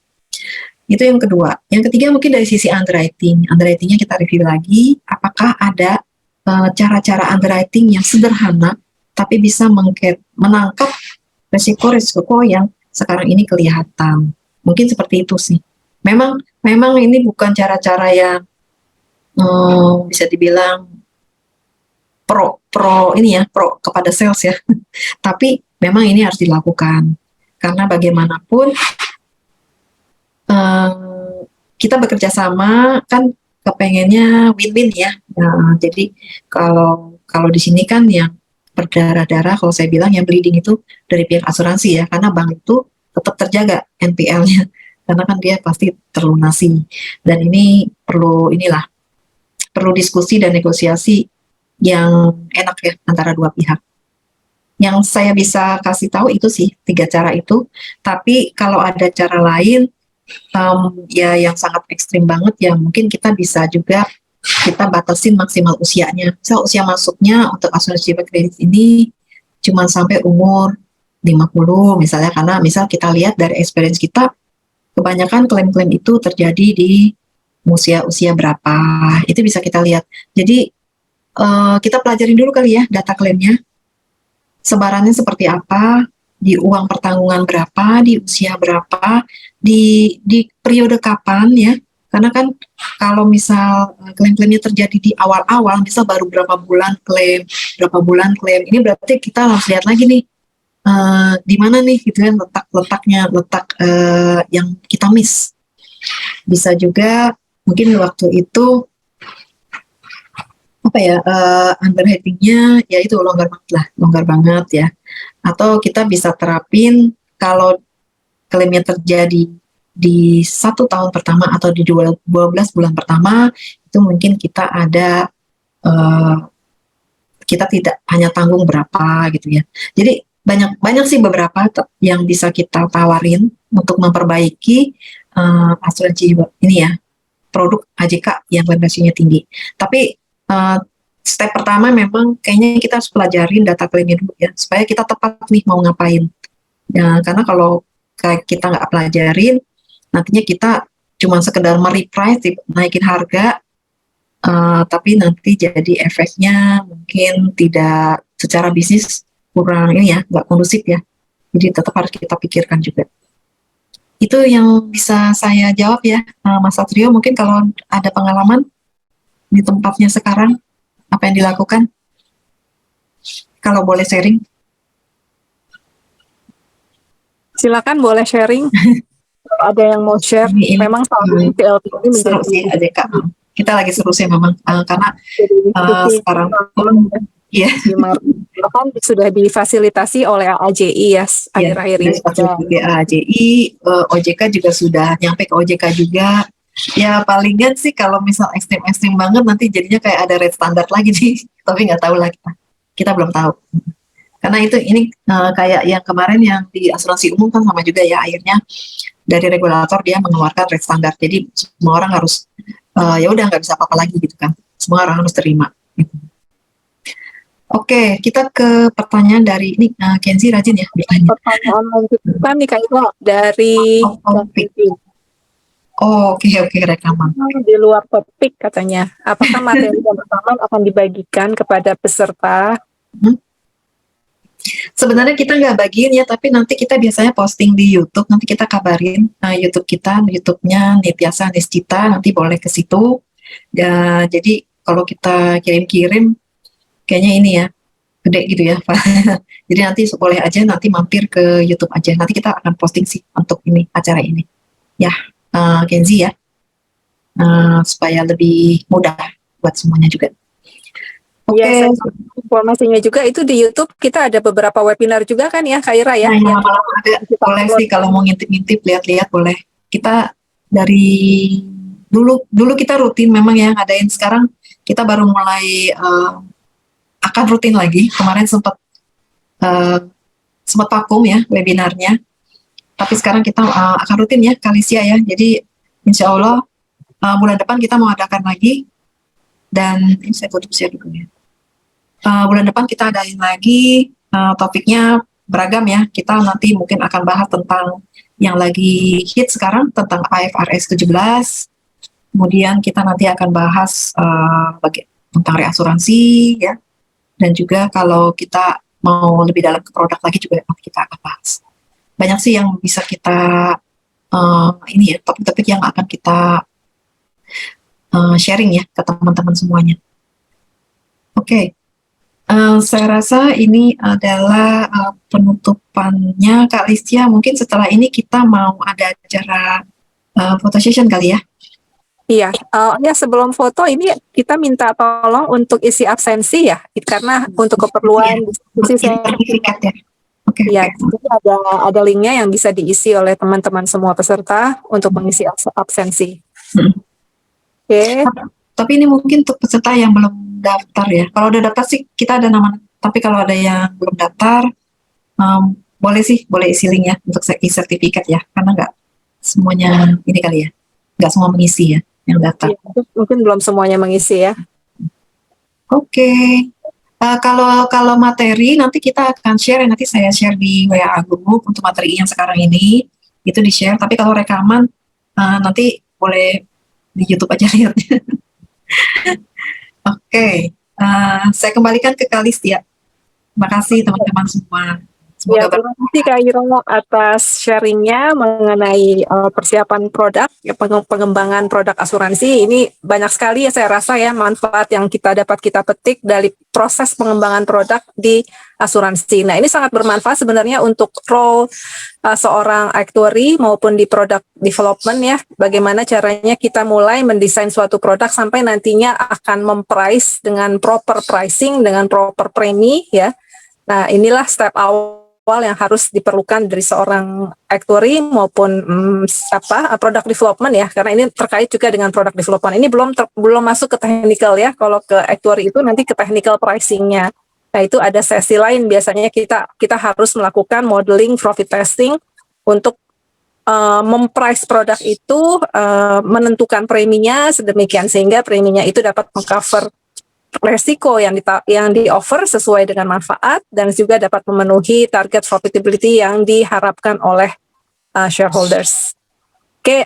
Itu yang kedua. Yang ketiga mungkin dari sisi underwriting. Underwritingnya kita review lagi, apakah ada cara-cara underwriting yang sederhana, tapi bisa menangkap resiko-resiko yang sekarang ini kelihatan. Mungkin seperti itu sih. Memang ini bukan cara-cara yang bisa dibilang pro kepada sales ya. Tapi memang ini harus dilakukan. Karena bagaimanapun kita bekerja sama kan kepengennya win-win ya. Jadi kalau di sini kan yang berdarah-darah, kalau saya bilang yang bleeding itu dari pihak asuransi ya, karena bank itu tetap terjaga NPL-nya, karena kan dia pasti terlunasi. Dan ini perlu diskusi dan negosiasi yang enak ya antara dua pihak. Yang saya bisa kasih tahu itu sih 3 cara itu. Tapi kalau ada cara lain ya yang sangat ekstrim banget ya, mungkin kita bisa juga kita batasin maksimal usianya. Misal usia masuknya untuk asuransi jiwa kredit ini cuma sampai umur 50 misalnya, karena misal kita lihat dari experience kita, kebanyakan klaim-klaim itu terjadi di usia berapa, itu bisa kita lihat. Jadi kita pelajarin dulu kali ya data klaimnya, sebarannya seperti apa, di uang pertanggungan berapa, di usia berapa, di periode kapan ya. Karena kan kalau misal klaim-klaimnya terjadi di awal-awal, misal baru berapa bulan klaim, ini berarti kita harus lihat lagi nih, di mana nih gitu kan letak yang kita miss. Bisa juga mungkin waktu itu underwriting-nya ya itu longgar banget ya. Atau kita bisa terapin kalau klaimnya terjadi di 1 tahun pertama atau di 12 bulan pertama, itu mungkin kita ada kita tidak hanya tanggung berapa gitu ya. Jadi banyak sih beberapa yang bisa kita tawarin untuk memperbaiki asuransi ini ya, produk AJK yang rasinya tinggi. Tapi step pertama memang kayaknya kita harus pelajarin data klaimnya dulu ya, supaya kita tepat nih mau ngapain. Ya, karena kalau kita nggak pelajarin, nantinya kita cuma sekedar mereprice, naikin harga, tapi nanti jadi efeknya mungkin tidak secara bisnis kurang ini ya, nggak kondusif ya. Jadi tetap harus kita pikirkan juga. Itu yang bisa saya jawab ya, Mas Satrio. Mungkin kalau ada pengalaman di tempatnya sekarang, apa yang dilakukan? Kalau boleh sharing. Silakan boleh sharing. Kalau ada yang mau share, memang selalu PLT ini seru sih AJK. Kita lagi seru sih memang, karena sekarang pun ya bahkan sudah difasilitasi oleh AJI ya akhir-akhir ini. AJI, OJK juga sudah nyampe ke OJK juga. Ya palingan sih kalau misal ekstrim banget nanti jadinya kayak ada red standard lagi nih, tapi nggak tahu lah kita belum tahu. Karena ini kayak yang kemarin yang di asuransi umum kan sama juga ya, akhirnya dari regulator dia mengeluarkan red standard. Jadi semua orang harus ya udah nggak bisa apa-apa lagi gitu kan. Semua orang harus terima. Gitu. Oke, kita ke pertanyaan dari ini Kenzi rajin ya bertanya. Pertanyaan lanjutan nih Kak Ira dari oke, rekaman. Di luar topik katanya. Apakah materi yang rekaman akan dibagikan kepada peserta? Sebenarnya kita nggak bagiin ya, tapi nanti kita biasanya posting di YouTube, nanti kita kabarin YouTube kita, YouTube-nya Nitiasa Niscita, nanti boleh ke situ. Ya, jadi kalau kita kirim-kirim, kayaknya ini ya, gede gitu ya. Jadi nanti boleh aja nanti mampir ke YouTube aja, nanti kita akan posting sih untuk ini, acara ini. Ya, Kenzi ya, supaya lebih mudah buat semuanya juga. Oke, informasinya juga itu di YouTube kita ada beberapa webinar juga kan ya Kak Ira ya. Nah, boleh sih kalau mau ngintip-ngintip lihat-lihat boleh. Kita dari dulu kita rutin memang ya ngadain, sekarang kita baru mulai akan rutin lagi. Kemarin sempat vakum ya webinarnya, tapi sekarang kita akan rutin ya Kalisia ya. Jadi insya Allah bulan depan kita mau adakan lagi, dan ini saya tutup share dulu ya. Bulan depan kita adain lagi, topiknya beragam ya. Kita nanti mungkin akan bahas tentang yang lagi hit sekarang, tentang IFRS 17. Kemudian kita nanti akan bahas tentang reasuransi ya. Dan juga kalau kita mau lebih dalam ke produk lagi juga nanti kita akan bahas. Banyak sih yang bisa kita ini ya, topik-topik yang akan kita sharing ya ke teman-teman semuanya. Oke. Saya rasa ini adalah penutupannya Kak Listia. Mungkin setelah ini kita mau ada acara photo session kali ya. Iya, ya sebelum foto ini kita minta tolong untuk isi absensi ya, karena untuk keperluan diskusi sertifikat ya. Oke. Ya, jadi ada linknya yang bisa diisi oleh teman-teman semua peserta untuk mengisi absensi. Oke. Tapi ini mungkin untuk peserta yang belum daftar ya. Kalau udah daftar sih kita ada nama. Tapi kalau ada yang belum daftar, boleh isi link ya untuk sertifikat ya. Karena nggak semuanya ini kali ya, nggak semua mengisi ya yang daftar. Ya, mungkin belum semuanya mengisi ya. Oke. Kalau materi nanti kita akan share, nanti saya share di WA group untuk materi yang sekarang ini itu di share. Tapi kalau rekaman nanti boleh di YouTube aja lihatnya. Oke, saya kembalikan ke Kak Listia. Terima kasih teman-teman semua. Ya, terima kasih Kak Iro atas sharingnya mengenai persiapan produk, pengembangan produk asuransi. Ini banyak sekali ya saya rasa ya manfaat yang kita petik dari proses pengembangan produk di asuransi. Nah, ini sangat bermanfaat sebenarnya untuk role seorang actuary maupun di product development ya. Bagaimana caranya kita mulai mendesain suatu produk sampai nantinya akan memprice dengan proper pricing, dengan proper premi ya. Nah, inilah step awal yang harus diperlukan dari seorang actuary maupun product development ya, karena ini terkait juga dengan product development. Ini belum masuk ke technical ya. Kalau ke actuary itu nanti ke technical pricing-nya. Nah, itu ada sesi lain, biasanya kita harus melakukan modeling profit testing untuk memprice produk itu, menentukan preminya sedemikian sehingga preminya itu dapat mengcover resiko yang di-offer sesuai dengan manfaat dan juga dapat memenuhi target profitability yang diharapkan oleh shareholders. Oke,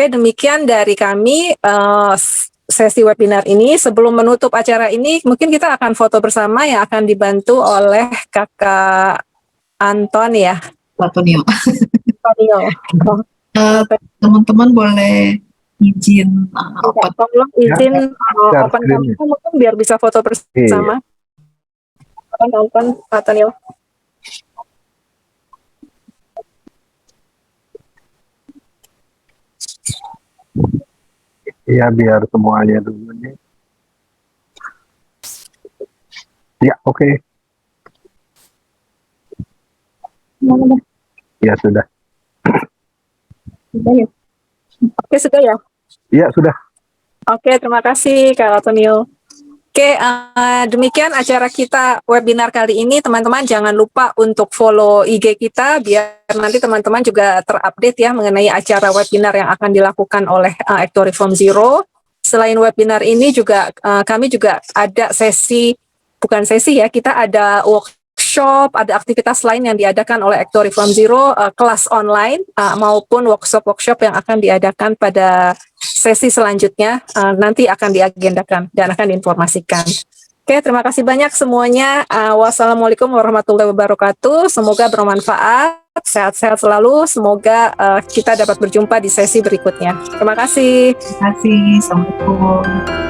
demikian dari kami sesi webinar ini. Sebelum menutup acara ini, mungkin kita akan foto bersama yang akan dibantu oleh Kakak Anton ya. Antonio. Teman-teman boleh izin tolong izin open kamera mungkin biar bisa foto bersama. Open Antonio. Iya, biar semuanya dulu nih. Ya, oke. Ya, sudah. Oke, sudah ya? Iya, sudah. Oke, terima kasih Kak Antonio. Oke, demikian acara kita webinar kali ini. Teman-teman jangan lupa untuk follow IG kita biar nanti teman-teman juga terupdate ya mengenai acara webinar yang akan dilakukan oleh Actuary from Zero. Selain webinar ini juga kami juga ada kita ada workshop, ada aktivitas lain yang diadakan oleh Actuary from Zero, kelas online maupun workshop yang akan diadakan pada sesi selanjutnya nanti akan diagendakan dan akan diinformasikan. Oke, terima kasih banyak semuanya. Wassalamualaikum warahmatullahi wabarakatuh. Semoga bermanfaat, sehat-sehat selalu. Semoga kita dapat berjumpa di sesi berikutnya. Terima kasih. Terima kasih. Assalamualaikum.